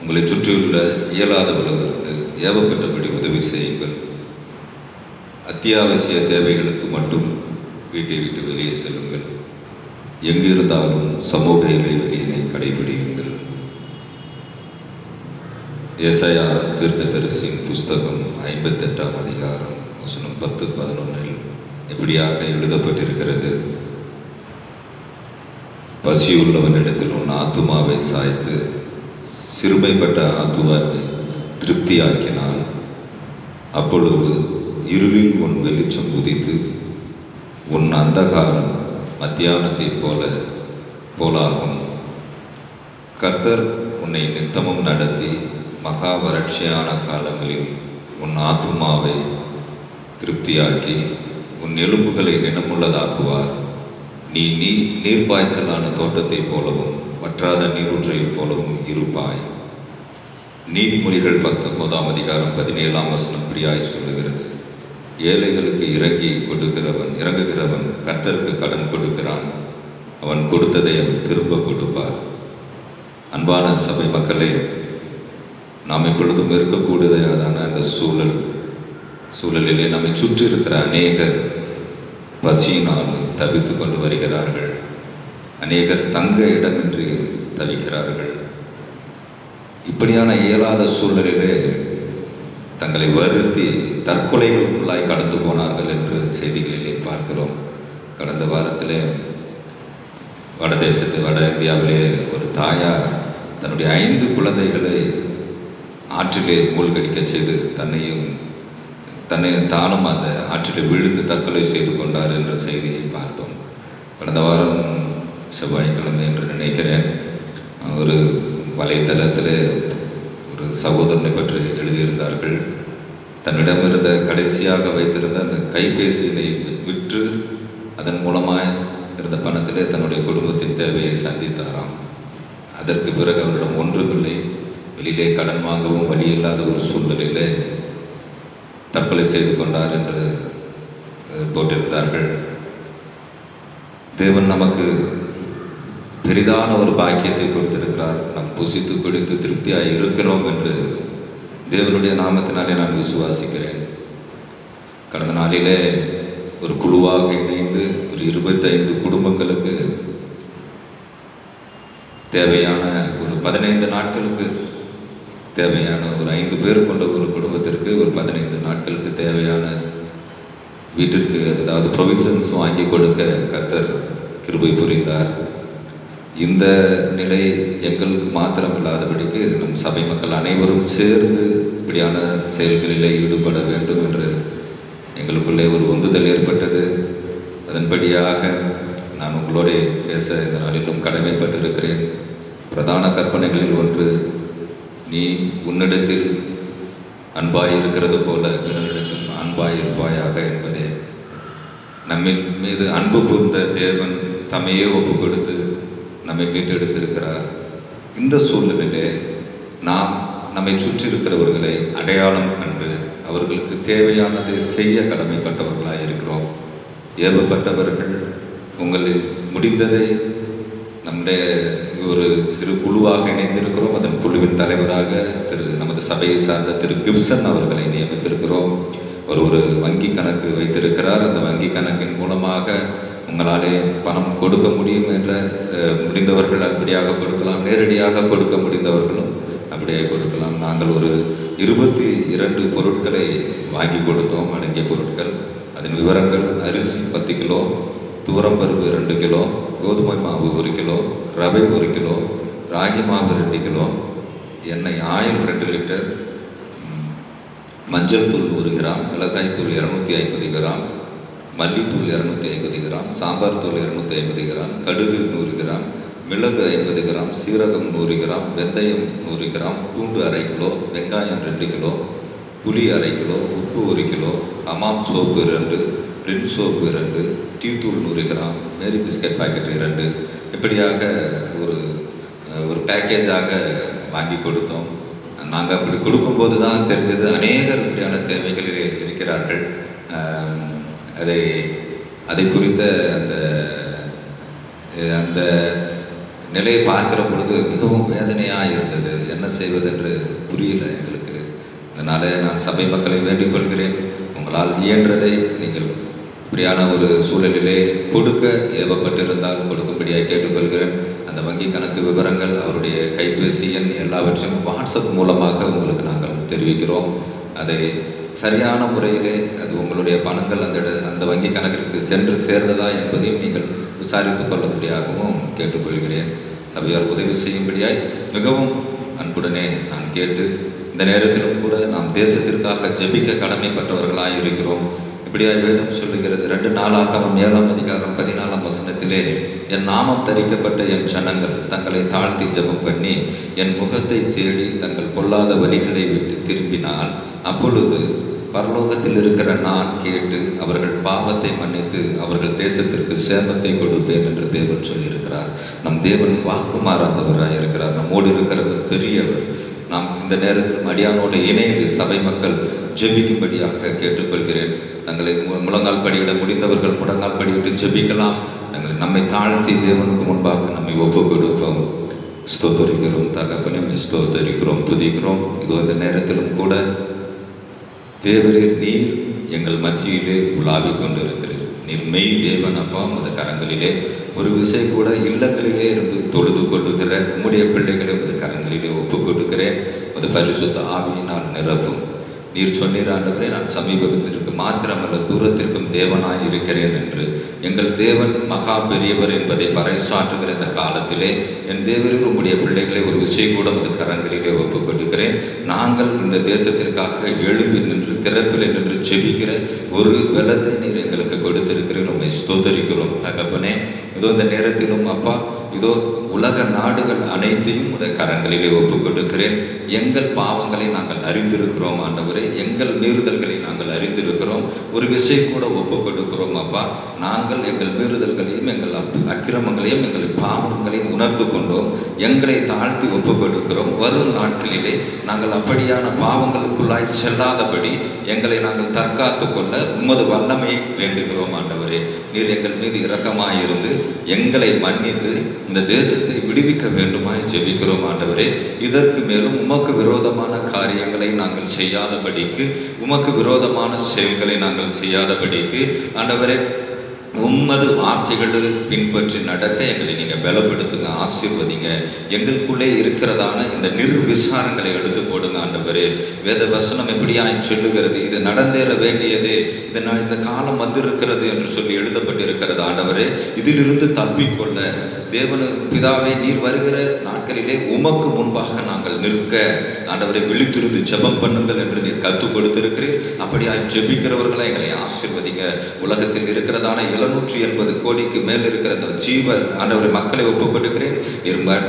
உங்களை சுற்றியுள்ள இயலாதவர்களுக்கு ஏவப்பட்டபடி உதவி செய்யுங்கள். அத்தியாவசிய தேவைகளுக்கு மட்டும் வீட்டை விட்டு வெளியே செல்லுங்கள். எங்கிருந்தாலும் சமூக இடைவெளியினை கடைபிடியுங்கள். ஏசாயா தீர்க்கதரிசியின் புஸ்தகம் 58ஆம் அதிகாரம் வசனம் 10-11 எப்படியாக எழுதப்பட்டிருக்கிறது: பசியுள்ளவனிடத்தில் உன் ஆத்துமாவை சாய்த்து சிறுமைப்பட்ட ஆத்துமாவை திருப்தியாக்கினான். அப்பொழுது இருளில் உன் வெளிச்சம் உதித்து உன் அந்தகாரம் மத்தியானத்தைப் போலாகும். கர்த்தர் உன்னை நித்தமும் நடத்தி மகா வறட்சியான காலங்களில் உன் ஆத்துமாவை திருப்தியாக்கி உன் எலும்புகளை நினமுள்ளதாக்குவார். நீ நீர்ப்பாய்ச்சலான தோட்டத்தைப் போலவும் வற்றாத நீரூற்றைப் போலவும் இருப்பாய். நீதிமொழிகள் 19ஆம் அதிகாரம் 17ஆம் வசனம் இப்படியாய் சொல்லுகிறது: ஏழைகளுக்கு இறங்குகிறவன் கர்த்தருக்கு கடன் கொடுக்கிறான். அவன் கொடுத்ததை அவன் திரும்ப கொடுப்பார். அன்பான சபை மக்களே, நாம் எப்பொழுதும் இருக்கக்கூடியதான அந்த சூழலிலே நம்மை சுற்றி இருக்கிற அநேகர் பசியினால் தவித்து கொண்டு வருகிறார்கள். அநேகர் தங்க இடமின்றி தவிக்கிறார்கள். இப்படியான இயலாத சூழலிலே தங்களை வருத்தி தற்கொலைகளுக்குள்ளாய் கடந்து போனார்கள் என்று செய்திகளிலே பார்க்கிறோம். கடந்த வாரத்திலே வட இந்தியாவிலே ஒரு தாயார் தன்னுடைய 5 குழந்தைகளை ஆற்றிலே மூழ்கடிக்க செய்து தானும் அந்த ஆற்றிலே விழுந்து தற்கொலை செய்து கொண்டார் என்ற செய்தியை பார்த்தோம். கடந்த வாரம் செவ்வாய்க்கிழமை என்று நினைக்கிறேன், ஒரு வலைத்தளத்தில் ஒரு சகோதரனை பற்றி எழுதியிருந்தார்கள். தன்னிடமிருந்த கடைசியாக வைத்திருந்த அந்த கைபேசியினை விற்று அதன் மூலமாக இருந்த பணத்திலே தன்னுடைய குடும்பத்தின் தேவையை சந்தித்தாராம். அதற்கு பிறகு அவரிடம் ஒன்றுமில்லை, வெளியிலே கடன் வாங்கவும் வழி இல்லாத ஒரு சூழ்நிலையிலே தற்கொலை செய்து கொண்டார் என்று போட்டிருந்தார்கள். தேவன் நமக்கு பெரிதான ஒரு பாக்கியத்தை கொடுத்திருக்கிறார். நாம் புசித்து பிடித்து திருப்தியாக இருக்கிறோம் என்று தேவனுடைய நாமத்தினாலே நான் விசுவாசிக்கிறேன். கடந்த நாளிலே ஒரு குழுவாக இணைந்து ஒரு 25 குடும்பங்களுக்கு தேவையான ஒரு 15 நாட்களுக்கு தேவையான ஒரு 5 பேர் கொண்ட ஒரு குடும்பத்திற்கு ஒரு 15 நாட்களுக்கு தேவையான வீட்டிற்கு அதாவது ப்ரொவிஷன்ஸ் வாங்கி கொடுக்க கர்த்தர் கிருபை புரிந்தார். இந்த நிலை எங்களுக்கு மாத்திரம் இல்லாதபடிக்கு நம் சபை மக்கள் அனைவரும் சேர்ந்து இப்படியான செயல்களில் ஈடுபட வேண்டும் என்று எங்களுக்குள்ளே ஒரு உந்துதல் ஏற்பட்டது. அதன்படியாக நான் உங்களோட பேச இந்த நாளிலும் கடமைப்பட்டிருக்கிறேன். பிரதான கற்பனைகளில் ஒன்று, நீ உன்னிடத்தில் அன்பாய் இருக்கிறது போல பிறனிடத்தில் அன்பாய் இருப்பாயாக என்பதே. நம்மின் மீது அன்பு கூர்ந்த தேவன் தம்மையே ஒப்பு கொடுத்து நம்மை மீட்டெடுத்திருக்கிறார். இந்த சூழ்நிலையிலே நாம் நம்மை சுற்றி இருக்கிறவர்களை அடையாளம் கண்டு அவர்களுக்கு தேவையானதை செய்ய கடமைப்பட்டவர்களாக இருக்கிறோம். ஏவப்பட்டவர்கள் உங்களில் முடிந்ததை நம்முடைய ஒரு சிறு குழுவாக இணைந்திருக்கிறோம். அதன் குழுவின் தலைவராக நமது சபையை சார்ந்த திரு கிப்சன் அவர்களை நியமித்திருக்கிறோம். ஒரு வங்கி கணக்கு வைத்திருக்கிறார். அந்த வங்கி கணக்கின் மூலமாக உங்களாலே பணம் கொடுக்க முடியும் என்ற முடிந்தவர்கள் அப்படியாக கொடுக்கலாம், நேரடியாக கொடுக்க முடிந்தவர்களும் அப்படியே கொடுக்கலாம். நாங்கள் ஒரு 22 பொருட்களை வாங்கி கொடுத்தோம். அடங்கிய பொருட்கள், அதன் விவரங்கள்: அரிசி 10 கிலோ, துவரம்பருப்பு 2 கிலோ, கோதுமை மாவு 1 கிலோ, ரவை 1 கிலோ, ராகி மாவு 2 கிலோ, எண்ணெய் ஆயில் 2 லிட்டர், மஞ்சள் தூள் 100 கிராம், மிளகாய் தூள் 250 கிராம், மல்லித்தூள் 250 கிராம், சாம்பார் தூள் 250 கிராம், கடுகு 100 கிராம், மிளகு 50 கிராம், சீரகம் 100 கிராம், வெந்தயம் 100 கிராம், பூண்டு 1/2 கிலோ, வெங்காயம் 2 கிலோ, புளி 1/2 கிலோ, உப்பு 1 கிலோ, ஹமாம் சோப்பு 2, ரின் சோப்பு 2, டீ தூள் 100 கிராம், மேரி பிஸ்கட் பாக்கெட் 2, இப்படியாக ஒரு பேக்கேஜாக வாங்கி கொடுத்தோம். நாங்கள் அப்படி கொடுக்கும்போது தான் தெரிஞ்சது அநேகர் இப்படியான தேவைகளில் இருக்கிறார்கள். அதை குறித்த அந்த நிலையை பார்க்கிற பொழுது மிகவும் வேதனையாக இருந்தது. என்ன செய்வதென்று புரியல எங்களுக்கு. அதனால் நான் சபை மக்களை வேண்டிக் கொள்கிறேன், உங்களால் இயன்றதை நீங்கள் இப்படியான ஒரு சூழலிலே கொடுக்க ஏவப்பட்டிருந்தால் கொடுக்கும்படியாக கேட்டுக்கொள்கிறேன். அந்த வங்கி கணக்கு விவரங்கள், அவருடைய கைபேசி எண் எல்லாவற்றையும் வாட்ஸ்அப் மூலமாக உங்களுக்கு நாங்கள் தெரிவிக்கிறோம். அதை சரியான முறையிலே அது உங்களுடைய பணங்கள் அந்த வங்கி கணக்கிற்கு சென்று சேர்ந்ததா என்பதையும் நீங்கள் விசாரித்துக் கொள்ளும்படியாகவும் கேட்டுக்கொள்கிறேன். சபையார் உதவி செய்யும்படியாய் மிகவும் அன்புடனே நான் கேட்டு, இந்த நேரத்திலும் கூட நாம் தேசத்திற்காக ஜெபிக்க கடமைப்பட்டவர்களாக இருக்கிறோம். இப்படியாய் வேதம் சொல்லுகிறது. 2 நாளாகமம் 7ஆம் அதிகாரம் 14ஆம் வசனத்திலே, என் நாமம் தரிக்கப்பட்ட என் ஜனங்கள் தங்களை தாழ்த்தி ஜெபம் பண்ணி என் முகத்தை தேடி தங்கள் பொல்லாத வழிகளை விட்டு திரும்பினால் அப்பொழுது பரலோகத்தில் இருக்கிற நான் கேட்டு அவர்கள் பாவத்தை மன்னித்து அவர்கள் தேசத்திற்கு சேமத்தை கொடுப்பேன் என்று தேவன் சொல்லியிருக்கிறார். நம் தேவன் வாக்கு மாறாதவராக இருக்கிறார். நம்மோடு இருக்கிறவர் பெரியவர். நாம் இந்த நேரத்தில் அடியானோடு இணைந்து சபை மக்கள் ஜெபிக்கும்படியாக கேட்டுக்கொள்கிறேன். தங்களை முழங்கால் படியிட முடிந்தவர்கள் முழங்கால் படியிட்டு ஜெபிக்கலாம். நம்மை தாழ்த்தி தேவனுக்கு முன்பாக நம்மை ஒப்பு கொடுப்போம். ஸ்தோத்தரிக்கிறோம் தகப்பனே, ஸ்தோத்தரிக்கிறோம், துதிக்கிறோம். இது இந்த நேரத்திலும் கூட தேவரே, நீர் எங்கள் மத்தியிலே உலாவிக் கொண்டிருக்கிறீர். நீர் மெய் தேவன் அப்பா. உமது கரங்களிலே ஒரு விசை கூட இல்லங்களிலே இருந்து தொழுது கொள்ளுகிற உம்முடைய பிள்ளைகளை உமது கரங்களிலே ஒப்புக் கொடுக்கிறேன். உமது பரிசுத்த ஆவியினால் நிரப்பும். நீர் சொன்னீர் ஆண்டவரே, நான் சமீபத்திற்கு மாத்திரமல்ல தூரத்திற்கும் தேவனாய் இருக்கிறேன் என்று. எங்கள் தேவன் மகா பெரியவர் என்பதை பறைசாற்றுகிற இந்த காலத்திலே என் தேவரில் உம்முடைய பிள்ளைகளை ஒரு விஷயம் கூட உமது கரங்களிலே ஒப்புக் கொடுக்கிறேன். நாங்கள் இந்த தேசத்திற்காக எழுப்பி நின்று திறப்பில் நின்று செபிக்கிற ஒரு வெள்ளத்தை நீர் எங்களுக்கு கொடுத்திருக்கிறேன். உம்மை ஸ்தோத்தரிக்கிறோம் தகப்பனே. இதோ இந்த நேரத்திலும் அப்பா, இதோ உலக நாடுகள் அனைத்தையும் உடைய கரங்களிலே ஒப்புக் கொடுக்கிறேன். எங்கள் பாவங்களை நாங்கள் அறிந்திருக்கிறோம் ஆண்டவரே, எங்கள் மீறுதல்களை நாங்கள் அறிந்திருக்கிறோம். ஒரு விஷயம் கூட ஒப்புக் கொடுக்கிறோம் அப்பா. நாங்கள் எங்கள் மீறுதல்களையும் எங்கள் அக்கிரமங்களையும் எங்கள் பாவங்களையும் உணர்ந்து கொண்டோம். எங்களை தாழ்த்தி ஒப்புக் கொடுக்கிறோம். வரும் நாட்களிலே நாங்கள் அப்படியான பாவங்களுக்குள்ளாய் செல்லாதபடி எங்களை நாங்கள் தற்காத்து கொள்ள உமது வல்லமையை வேண்டுகிறோம் ஆண்டவரே. நீர் எங்கள் மீது இரக்கமாயிருந்து எங்களை மன்னித்து இந்த தேசத்தை விடுவிக்க வேண்டுமாய் ஜெபிக்கிறோம் ஆண்டவரே. இதற்கு மேலும் உமக்கு விரோதமான காரியங்களை நாங்கள் செய்யாதபடிக்கு, உமக்கு விரோதமான செயல்களை நாங்கள் செய்யாதபடிக்கு ஆண்டவரே, உம்மது வார்த்தைகளை பின்பற்றி நடக்க எங்களை நீங்கள் பலப்படுத்துங்க, ஆசீர்வதிங்க. எங்களுக்குள்ளே இருக்கிறதான இந்த நிர்விசாரங்களை எடுத்து போடுங்க ஆண்டவரே. வேத வசனம் எப்படியாய் சொல்லுகிறது, இது நடந்தேற வேண்டியது, இந்த காலம் வந்திருக்கிறது என்று சொல்லி எழுதப்பட்டிருக்கிறது ஆண்டவரே. இதிலிருந்து தப்பிக்கொள்ள தேவனு பிதாவே, நீர் வருகிற நாட்களிலே உமக்கு முன்பாக நாங்கள் நிற்க ஆண்டவரை விழித்திருந்து ஜெபம் பண்ணுங்கள் என்று நீர் கற்றுக் கொடுத்திருக்கிறீர். அப்படியாய் ஜெபிக்கிறவர்களை எங்களை ஆசீர்வதிங்க. உலகத்தில் இருக்கிறதான 780 கோடிக்கு மேல் இருக்கிற ஜீவ ஆண்டவரை மக்களை ஒப்புக் கொடுக்கிறேன்.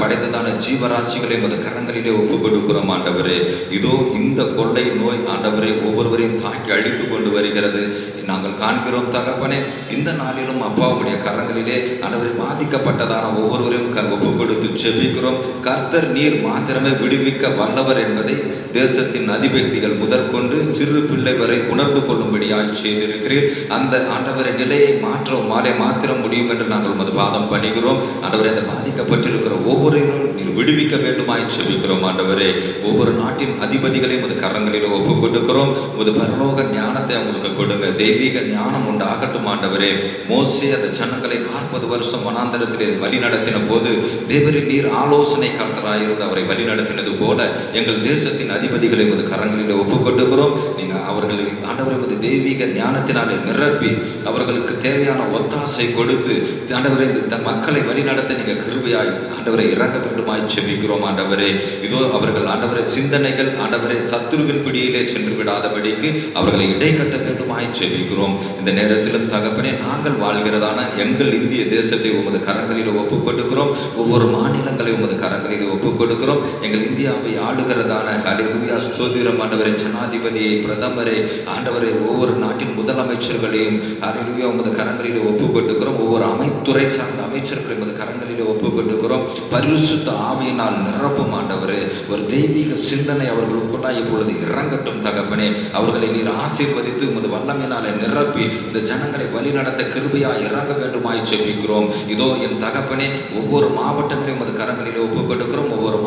படைத்ததான ஜீவராசிகளை உமது கரங்களிலே ஒப்புக் கொடுக்கிறோம் ஆண்டவரே. இதோ இந்த கொள்ளை நோய் ஆண்டவரை ஒவ்வொருவரையும் தாக்கி அழித்து கொண்டு வருகிறது. நாங்கள் காண்கிறோம் தகப்பனே. இந்த நாளிலும் அப்பாவுடைய கரங்களிலே ஆண்டவரை பாதிக்கப்பட்டதான ஒவ்வொருவரையும் ஒப்புக் கொடுத்து ஜெபிக்கிறோம். கர்த்தர் நீர் மாத்திரமே விடுவிக்க வல்லவர் என்பதை தேசத்தின் அதிபதிகள் முதற்கொண்டு சிறு பிள்ளை வரை உணர்ந்து கொள்ளும்படியாய் செய்திருக்கிறீர். அந்த ஆண்டவரை நிலையை மாத்திரம் முடியும் என்று நாங்கள் உமது பாதம் பண்ணுகிறோம் ஆண்டவரை. அந்த பாதிக்கப்பட்டிருக்கிற ஒவ்வொருவரும் நீர் விடுவிக்க வேண்டுமாய் ஜெபிக்கிறோம் ஆண்டவரே. ஒவ்வொரு நாட்டின் அதிபதிகளையும் உமது கரங்களில் ஒப்புக் கொடுக்கிறோம். உமது பரலோக ஞானத்தை அவங்களுக்கு கொடுங்க, தெய்வீக ஞானம் உண்டாகட்டும் ஆண்டவரே. மோசே அந்த ஜனங்களை 40 வருஷம் வனாந்தரத்திலே வழி நடத்தின போது தேவரின் நீர் ஆலோசனை கர்த்தராயிருந்து அவரை வழி நடத்தினது போல எங்கள் தேசத்தின் அதிபதிகளை உமது கரங்களில் ஒப்புக் கொடுக்கிறோம். நீங்கள் அவர்களை ஆண்டவரை உமது தெய்வீக ஞானத்தினாலே நிரப்பி அவர்களுக்கு தேவையான ஒத்தாசை கொடுத்து ஆண்டவரை இந்த மக்களை வழி நடத்த நீங்கள் கிருபையாய் ஆண்டவரை இறங்க வேண்டுமாய் ஜெபிக்கிறோம் ஆண்டவரே. இதோ அவர்கள் ஆண்டவரை சிந்தனைகள் ஆண்டவரை சத்துருவின் பிடியிலே சென்று விடாதபடிக்கு அவர்களை இடைக்கட்ட வேண்டுமாய் ஜெபிக்கிறோம். இந்த நேரத்திலும் தகப்பனே, நாங்கள் வாழ்கிறதான எங்கள் இந்திய தேசத்தை உமது கரங்களில் ஒப்புக் கொடுக்கிறோம். ஒவ்வொரு மாநிலங்களை உமது கரங்களில் ஒப்புக் கொடுக்கிறோம். எங்கள் இந்தியாவை ஆளுகிறதான ஹல்லேலூயா ஸ்தோத்திரம் ஆண்டவரை, ஜனாதிபதியை, பிரதமரை ஆண்டவரை, ஒவ்வொரு நாட்டின் முதலமைச்சர்களையும் ஹல்லேலூயா உமது கரங்களில் ஒப்புக் கொடுக்கிறோம். ஒவ்வொரு துறை சார்ந்த அமைச்சர்களை உமது கரங்களில் ஒப்புக் கொடுக்கிறோம். பரிசுத்த ஆவியினால் நிரப்பும் ஆண்டவரே. ஒரு தெய்வீக சிந்தனை அவர்களுக்குள்ளாய் இப்பொழுது இறங்கட்டும் தகப்பனே. அவர்களை நீர் ஆசீர்வதித்து உமது வல்லமையினாலே நிரப்பி இந்த ஜனங்களை வழி நடத்த கிருபையாய் இறங்க வேண்டுமாய் ஜெபிக்கிறோம். இதோ என் தகப்பனே, ஒவ்வொரு மாவட்டங்களையும் உமது கரங்களில் ஒப்புக் கொடுக்கிறோம். ஒவ்வொரு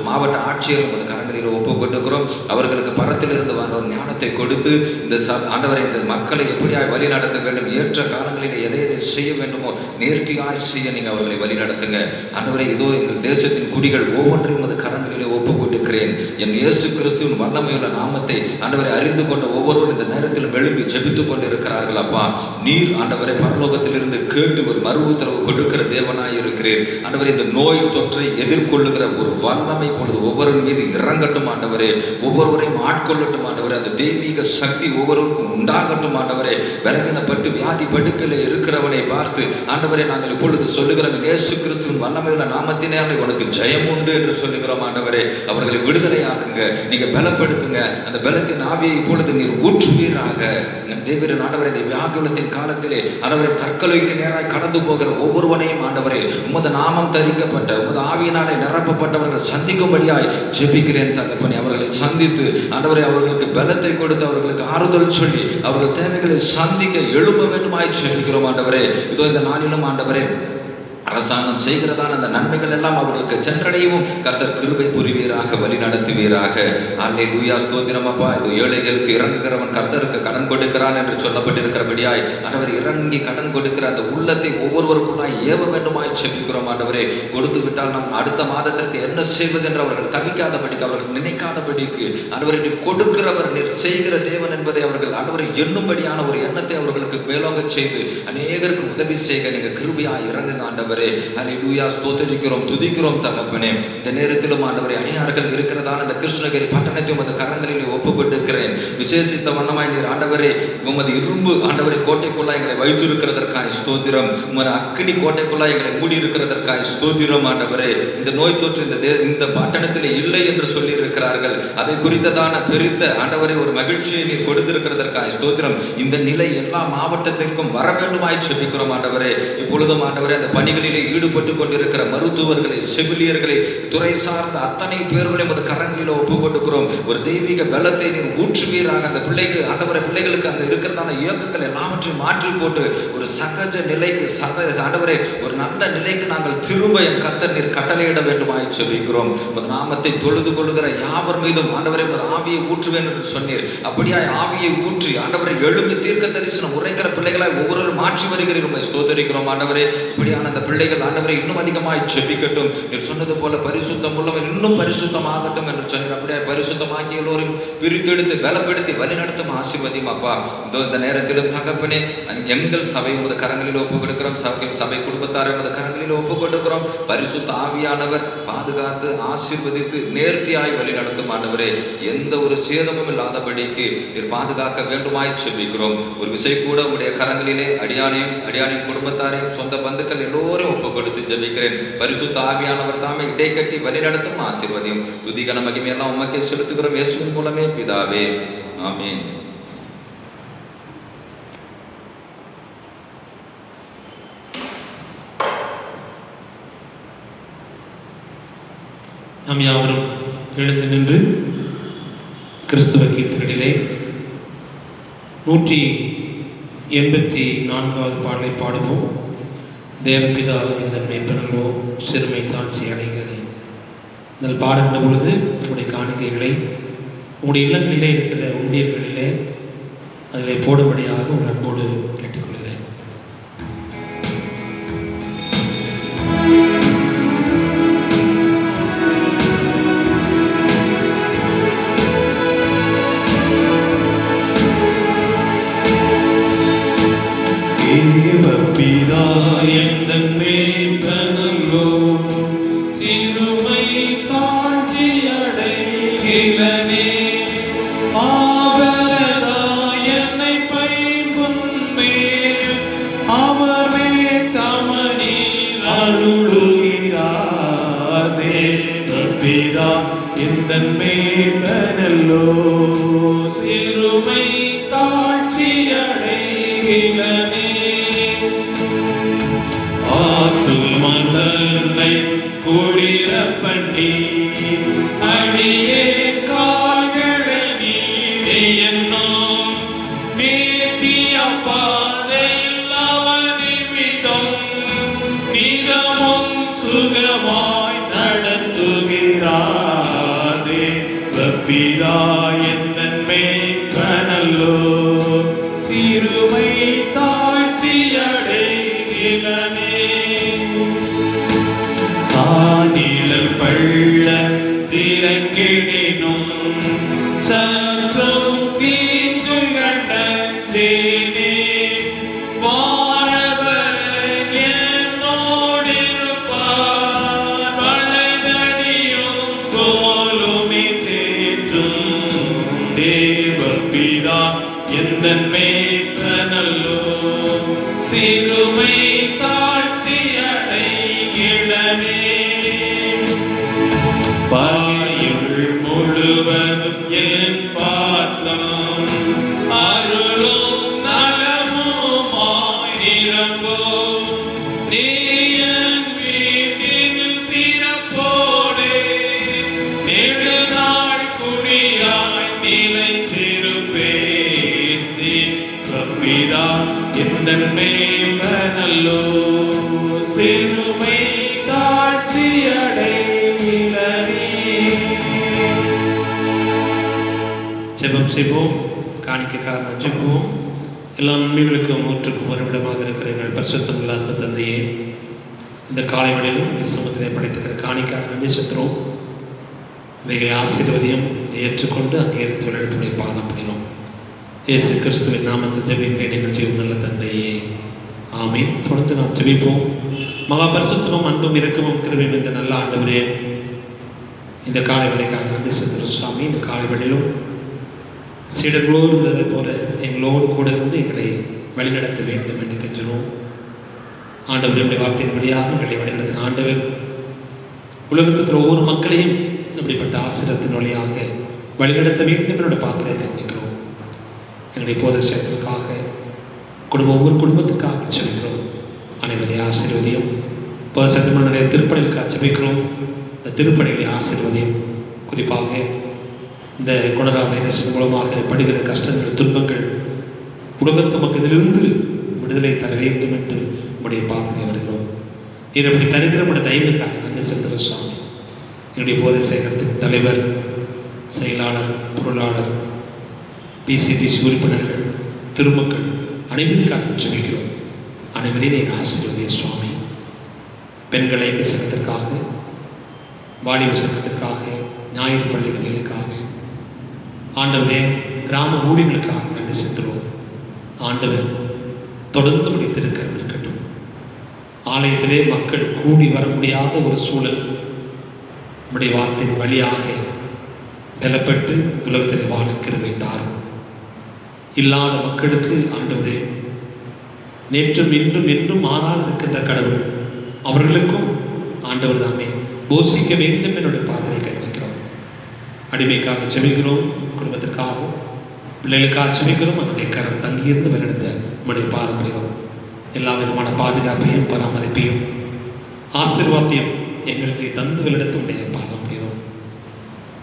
மாவட்ட ஆட்சியரையும் உமது கரங்களில் ஒப்புக் கொடுக்கிறோம். அவர்களுக்கு பரத்திலிருந்து வந்த ஒரு ஞானத்தை கொடுத்து இந்த ஆண்டவரை இந்த மக்களை எப்படியாய் வழி நடத்த வேண்டும், ஏற்ற காலங்களில் எதை செய்ய வேண்டுமோ நேர்த்தியாய் செய்ய நீங்கள் அவர்களை வழி நடத்துங்க ஆண்டவரை. இதோ எங்கள் தேசத்தின் குடிகள் ஒவ்வொன்றையும் உமது கரங்களிலே ஒப்புக் கொடுக்கிறேன். என் இயேசு கிறிஸ்துவின் வல்லமையுள்ள நாமத்தை ஆண்டவரை அறிந்து கொண்ட ஒவ்வொருவரும் இந்த நேரத்தில் எழும்பி ஜெபித்துக் கொண்டு இருக்கிறார்கள். அப்பா, நீர் ஆண்டவரை பரலோகத்திலிருந்து கேட்டு ஒரு மறு உத்தரவு கொடுக்கிற தேவனாய் இருக்கிறேன் ஆண்டவரை. இந்த நோய் தொற்றை எதிர்கொள்ளுகிற ஒரு வல்லமை பொழுது ஒவ்வொரு மீது இறங்கட்டும் ஆண்டவரே. ஒவ்வொருவரையும் ஆட்கொள்ளட்டும் ஆண்டவரே. அந்த தெய்வீக சக்தி ஒவ்வொருவருக்கும் உண்டாகட்டும் ஆண்டவரே. விலகினப்பட்டு வியாதி படுக்கையில் இருக்கிறவனை பார்த்து ஆண்டவரை நாங்கள் இப்பொழுது சொல்லுகிறோம், இயேசு கிறிஸ்துவின் வல்லமையுள்ள நாமத்தினாலே உனக்கு ஜெயம் உண்டு என்று சொல்லுகிறோம் ஆண்டவரே. அவர்களை விடுதலை ஆக்குங்க, நீங்க பலப்படுத்துங்க. அந்த பலத்தின் ஆவியை இப்பொழுது நீர் ஊற்றுவீராக தேவரின் ஆண்டவரை. இந்த வியாகுலத்தின் காலத்திலே ஆண்டவரை தற்கொலைக்கு நேராய் கடந்து போகிற ஒவ்வொருவனையும் ஆண்டவரே உமது நாமம் தரிக்கப்பட்ட உமது ஆவியினாலே நிரப்பப்பட்டவர்கள் சந்திக்கும்படியாய் ஜெபிக்கிறேன் தகப்பனே. அவர்களை சந்தித்து ஆண்டவரை அவர்களுக்கு பலத்தை கொடுத்து அவர்களுக்கு ஆறுதல் சொல்லி அவர்கள் தேவைகளை சந்திக்க எழும்ப வேண்டுமாய் ஜெபிக்கிறோம் ஆண்டவரே. இதோ இந்த நாளிலும் ஆண்டவரே அரசாங்கம் செய்கிறதான அந்த நன்மைகள் எல்லாம் அவர்களுக்கு சென்றடையவும் கர்த்தர் கிருபை புரிவீராக, வழி நடத்துவீராக. அல்லேலூயா ஸ்தோத்திரம் அப்பா. இது ஏழைகளுக்கு இறங்குகிறவன் கர்த்தருக்கு கடன் கொடுக்கிறான் என்று சொல்லப்பட்டிருக்கிறபடியாய் ஆண்டவர் இறங்கி கடன் கொடுக்கிற அந்த உள்ளத்தை ஒவ்வொருவருக்குள்ளாய் ஏவ வேண்டுமாய் ஜெபிக்கிறோம் ஆண்டவரே. கொடுத்து விட்டால் நாம் அடுத்த மாதத்திற்கு என்ன செய்வது என்று அவர்கள் தவிக்காதபடிக்கு, அவர்கள் நினைக்காதபடிக்கு ஆண்டவரை நீர் கொடுக்கிறவர், நீர் செய்கிற தேவன் என்பதை அவர்கள் ஆண்டவரை எண்ணும்படியான ஒரு எண்ணத்தை அவர்களுக்கு மேலோங்க செய்து அநேகருக்கு உதவி செய்க நீங்க கிருபையாய் இறங்குங்க ஆண்டவர். ஹல்லேலூயா ஸ்தோத்திரிக்கிறோம், துதிக்கிறோம் தகப்பனே. இந்த நேரத்திலும் ஆண்டவரே அணியார்கள் இருக்கிறதான இந்த கிருஷ்ணகிரி பட்டணத்தை உமது கரங்களிலே ஒப்புக்கொண்டிருக்கிறேன். விசேஷித்த வண்ணமாய் நீர் ஆண்டவரே உமது இரும்பு ஆண்டவரை கோட்டைக்குள்ளாய் எங்களை வைத்திருக்கிறதற்காய் ஸ்தோத்திரம். உமது அக்கினி கோட்டைக்குள்ளாய் எங்களை மூடி இருக்கிறதற்காய் ஸ்தோத்திரம் ஆண்டவரே. இந்த நோய் தொற்று இந்த பட்டணத்திலே இல்லை என்று சொல்லி இருக்கிறார்கள். அதை குறித்ததான பெருத்த ஆண்டவரை ஒரு மகிழ்ச்சியை நீர் கொடுத்திருக்கிறதற்காய் ஸ்தோத்திரம். இந்த நிலை எல்லா மாவட்டத்திற்கும் வர வேண்டுமாய் ஜெபிக்கிறோம் ஆண்டவரே. இப்பொழுதும் ஆண்டவரே அந்த பணிகளில் பணிகளிலே ஈடுபட்டு கொண்டிருக்கிற மருத்துவர்களை, செவிலியர்களை, துறை சார்ந்த அத்தனை பேர்களையும் அந்த கரங்களில் ஒப்பு கொடுக்கிறோம். ஒரு தெய்வீக பலத்தை நீர் ஊற்றுவீராக. அந்த பிள்ளைகள் ஆண்டவரை பிள்ளைகளுக்கு அந்த இருக்கிறதான இயக்கங்கள் எல்லாவற்றையும் மாற்றி போட்டு ஒரு சகஜ நிலைக்கு ஆண்டவரே ஒரு நல்ல நிலைக்கு நாங்கள் திரும்ப என் கர்த்தர் நீர் கட்டளையிட வேண்டுமாய் ஜெபிக்கிறோம். உமது நாமத்தை தொழுது கொள்ளுகிற யாவர் மீதும் ஆண்டவரை உமது ஆவியை ஊற்றுவேன் என்று சொன்னீர். அப்படியாய் ஆவியை ஊற்றி ஆண்டவரை எழும்பி தீர்க்க தரிசனம் உரைக்கிற பிள்ளைகளாய் ஒவ்வொருவரும் மாற்றி வருகிறீர். உம்மை ஸ்தோத்திரிக்கிறோம் ஆண்டவரே. இப்படியான அந்த பிள்ளைகள் ஆண்டவரை இன்னும் அதிகமாய் ஜெபிக்கட்டும். நீர் சொன்னது போல பரிசுத்தம் உள்ளவர் இன்னும் பரிசுத்தமாகட்டும் என்று சொன்னீர். அப்படியே பரிசுத்தமாக்கி எல்லோரும் பிரித்தெடுத்து பலப்படுத்தி வழிநடத்தும் ஆசீர்வதியும் அப்பா. இந்த நேரத்திலும் தகப்பனே எங்கள் சபை உமது கரங்களில் ஒப்பு கொடுக்கிறோம். சபை குடும்பத்தாரை உமது கரங்களில் ஒப்பு கொடுக்கிறோம். பரிசுத்த ஆவியானவர் பாதுகாத்து ஆசீர்வதித்து நேர்த்தியாய் வழி நடத்தும் ஆண்டவரே. எந்த ஒரு சேதமும் இல்லாதபடிக்கு நீர் பாதுகாக்க வேண்டுமாய் ஜெபிக்கிறோம். ஒரு விசை கூட உங்களுடைய கரங்களிலே அடியானையும் குடும்பத்தாரையும் சொந்த பந்துக்கள் எல்லோரும் ஒப்பு கொடுத்து ஜெபிக்கிறேன். பரிசுத்த ஆவியானவர் தாமே இடைக்கட்டி வழி நடத்தும் ஆசீர்வதியும் துதிகன மகிமையெல்லாம் உமக்கே செலுத்துகிறோம். இயேசுவின் மூலமே பிதாவே, ஆமென். நாம் யாவரும் எழுந்து நின்று கிறிஸ்துவ கீர்த்தனைகளிலே 184வது பாடலை பாடுவோம். தேவபிதா இந்த மேய்ப்பனோ சிறுமை தாழ்ச்சி அடைகிறேன். இதில் பாடுகின்ற பொழுது உங்களுடைய காணிக்கைகளை உங்களுடைய இல்லங்களிலே இருக்கிற உண்டியல்களிலே அதில் போடும்படியாக ஒரு அன்போடு கேட்டுக்கொள்கிறேன். தேவபிதா எந்தன் மேய்ப்பனல்லோ சிறுமை தாழ்ச்சி அடைகிறேனே. ஆபரதா என்னை பைம்புன்மேல் அவரே தமனி அருளுகிறார். தேவபிதா எந்தன் மேய்ப்பனல்லோ சிறுமை தாழ்ச்சி அடைகிறேனே. ஆத்துமதனை குளிர பண்ணி அடியே கால்களை நீதி என்னும் நீதிய பாதையில் அவனிமிதம் மிகவும் சுகமாய் நடத்துகிறார். தேவபிதா எந்தன் மேய்ப்பனல்லோ சிறுமை தாழ்ச்சி அடைகிறேனே. சாதிலல் பள்ள திரங்கிடினும் சற்றும் தீங்கு கண்டேனே. வானவர் என்னோடிருப்பார் வளைதடியும் கோலுமி தேற்றும். தேவபிதா எந்தன் மேய்ப்பனல்லோ சிறுமை தாழ்ச்சி அடைகிறேனே. பாயுள் முழுவதும் என் பாத்திரம் அருளும் நலமுமாய் நிரம்பும். நீ என் வீட்டில் சிறப்போடே நெடுநாள் குடியாய் நிலைத்திருப்பேன். தேவபிதா எந்தன் மேய்ப்பனல்லோ சிறுமை தாழ்ச்சி அடைகிறேனே. ஜெபம் செய்வோம். காணிக்கைக்காரன் ஜெபம். எல்லா நன்மைகளுக்கும் ஊற்றுக்கும் ஒருவிடமாக இருக்கிற எங்கள் பரிசுத்தமுள்ள அன்பு தந்தையே, இந்த காலை வேளையிலும் சமூகத்திலே படைத்திருக்கிற காணிக்காரன் நன்றி செலுத்துகிறோம். இவைகளை ஆசீர்வதியும் ஏற்றுக்கொண்டு அங்கே இருந்து வழிநடத்துடைய பாதம் பண்ணினோம். இயேசு கிறிஸ்துவின் நாமத்தில் ஜெபிக்கிறேன் எங்கள் ஜீவன் நல்ல தந்தையே, ஆமீன். தொடர்ந்து நாம் ஜெபிப்போம். மகா பரிசுத்தமும் அன்பும் இரக்கமும் கிருபையும் இந்த நல்ல ஆண்டவரே, இந்த காலை வேளைக்காக நன்றி செலுத்துகிறோம் சுவாமி. இந்த காலை வேளையிலும் சீடர்களோடு இருந்ததை போல எங்களோடு கூட இருந்து எங்களை வழிநடத்த வேண்டும் என்று கெஞ்சினோம். ஆண்டவருடைய வார்த்தையின்படியாக எங்களை வழிநடத்தின ஆண்டவர் உலகத்துக்கு ஒவ்வொரு மக்களையும் அப்படிப்பட்ட ஆசிரியத்தின் வழியாக வழிநடத்த வேண்டும் என்னோட பாத்திரத்தை கேட்கிறோம். எங்களுடைய போதை சேர்த்ததுக்காக ஒவ்வொரு குடும்பத்துக்காக சொல்கிறோம். அனைவரையும் ஆசீர்வதியும். சத்தியமன்ற திருப்பணிகளுக்காக ஜெபிக்கிறோம். இந்த திருப்பணிகளை ஆசீர்வதியும். குறிப்பாக இந்த கொரோனா வைரஸ் மூலமாக படுகிற கஷ்டங்கள், துன்பங்கள், உலகத்து மக்களிலிருந்து விடுதலை தர வேண்டும் என்று உங்களுடைய பாதனை வருகிறோம். இப்படி தருகிற உடைய தயவுக்காக நன்றி செலுத்துகிற சுவாமி. என்னுடைய போதை சேகரத்தின் தலைவர், செயலாளர், பொருளாளர், பிசிடிசி உறுப்பினர்கள், திருமக்கள் அனைவருக்காக ஜெபிக்கிறோம். அனைவரையும் நீங்கள் ஆசீர்வதிய சுவாமி. பெண்கள் ஐக்கிய சங்கத்திற்காக, வாலிப சங்கத்திற்காக, ஞாயிறு பள்ளி பிள்ளைகளுக்காக, ஆண்டவரே கிராம ஊழியர்களுக்காக நன்றி செலுத்துகிறோம். ஆண்டவர் தொடர்ந்து முடித்திருக்க இருக்கட்டும். ஆலயத்திலே மக்கள் கூடி வர முடியாத ஒரு சூழல் நம்முடைய வார்த்தையின் வழியாக பலப்பட்டு உலகத்தில் வாழ கிருபை தாரும். இல்லாத மக்களுக்கு ஆண்டவரே நேற்றும் இன்றும் என்றும் மாறாது இருக்கின்ற கடவுள் அவர்களுக்கும் ஆண்டவர் தாமே போஷிக்க வேண்டும் என்னுடைய பாதனை கைவிக்கிறோம். அடிமைக்காக செபிக்கிறோம், குடும்பத்திற்காக, பிள்ளைகளுக்காக செபிக்கிறோம். அவருடைய கரம் தங்கியிருந்து வழிநடத்த நம்முடைய பாரம்பரியம் எல்லா விதமான பாதுகாப்பையும் பராமரிப்பையும் ஆசீர்வாதத்தையும் எங்களுக்கு தந்து வழிநடத்த உடைய பாரம்பரியம்.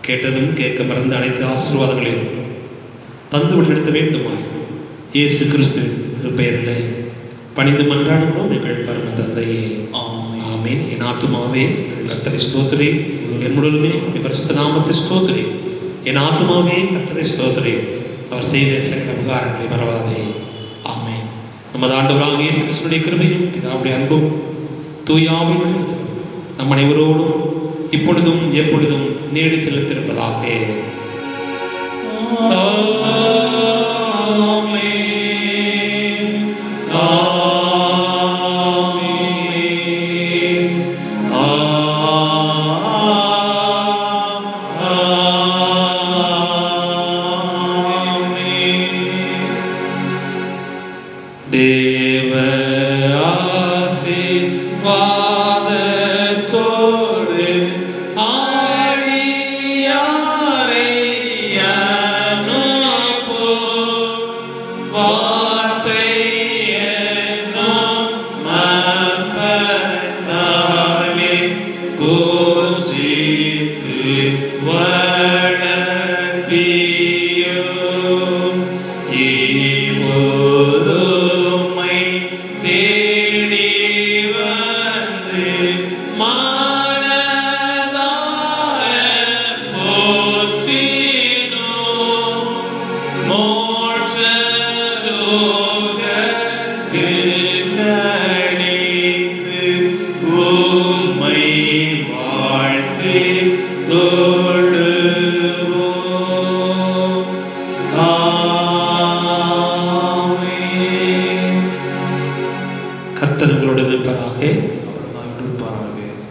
கேட்டதும் கேட்க மறந்த அனைத்து ஆசீர்வாதங்களையும் தந்து வழிநடத்த வேண்டுமாய் இயேசு கிறிஸ்து திருப்பெயரிலே பணிந்து மன்றாடுகிறோம் எங்கள் பரம தந்தையே. ஆமென். என் ஆத்துமாவே கர்த்தரை ஸ்தோத்திரி, என் முழுமே பரிசுத்த நாமத்தை ஸ்தோத்திரி. என் ஆத்துமாவே கர்த்தரை ஸ்தோத்திரி, அவர் செய்த சகல உபகாரங்களை மறவாதே. ஆமென். நமது ஆண்டவராகிய இயேசு கிறிஸ்துவின் கிருபையும் பிதாவுடைய அன்பும் தூய ஆவியும் நம் அனைவரோடும் இப்பொழுதும் எப்பொழுதும் நீடித்து நிலைத்திருப்பதாக.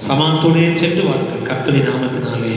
சமானத்தோடே சென்று வாருங்கள். கர்த்தரின் நாமத்தினாலே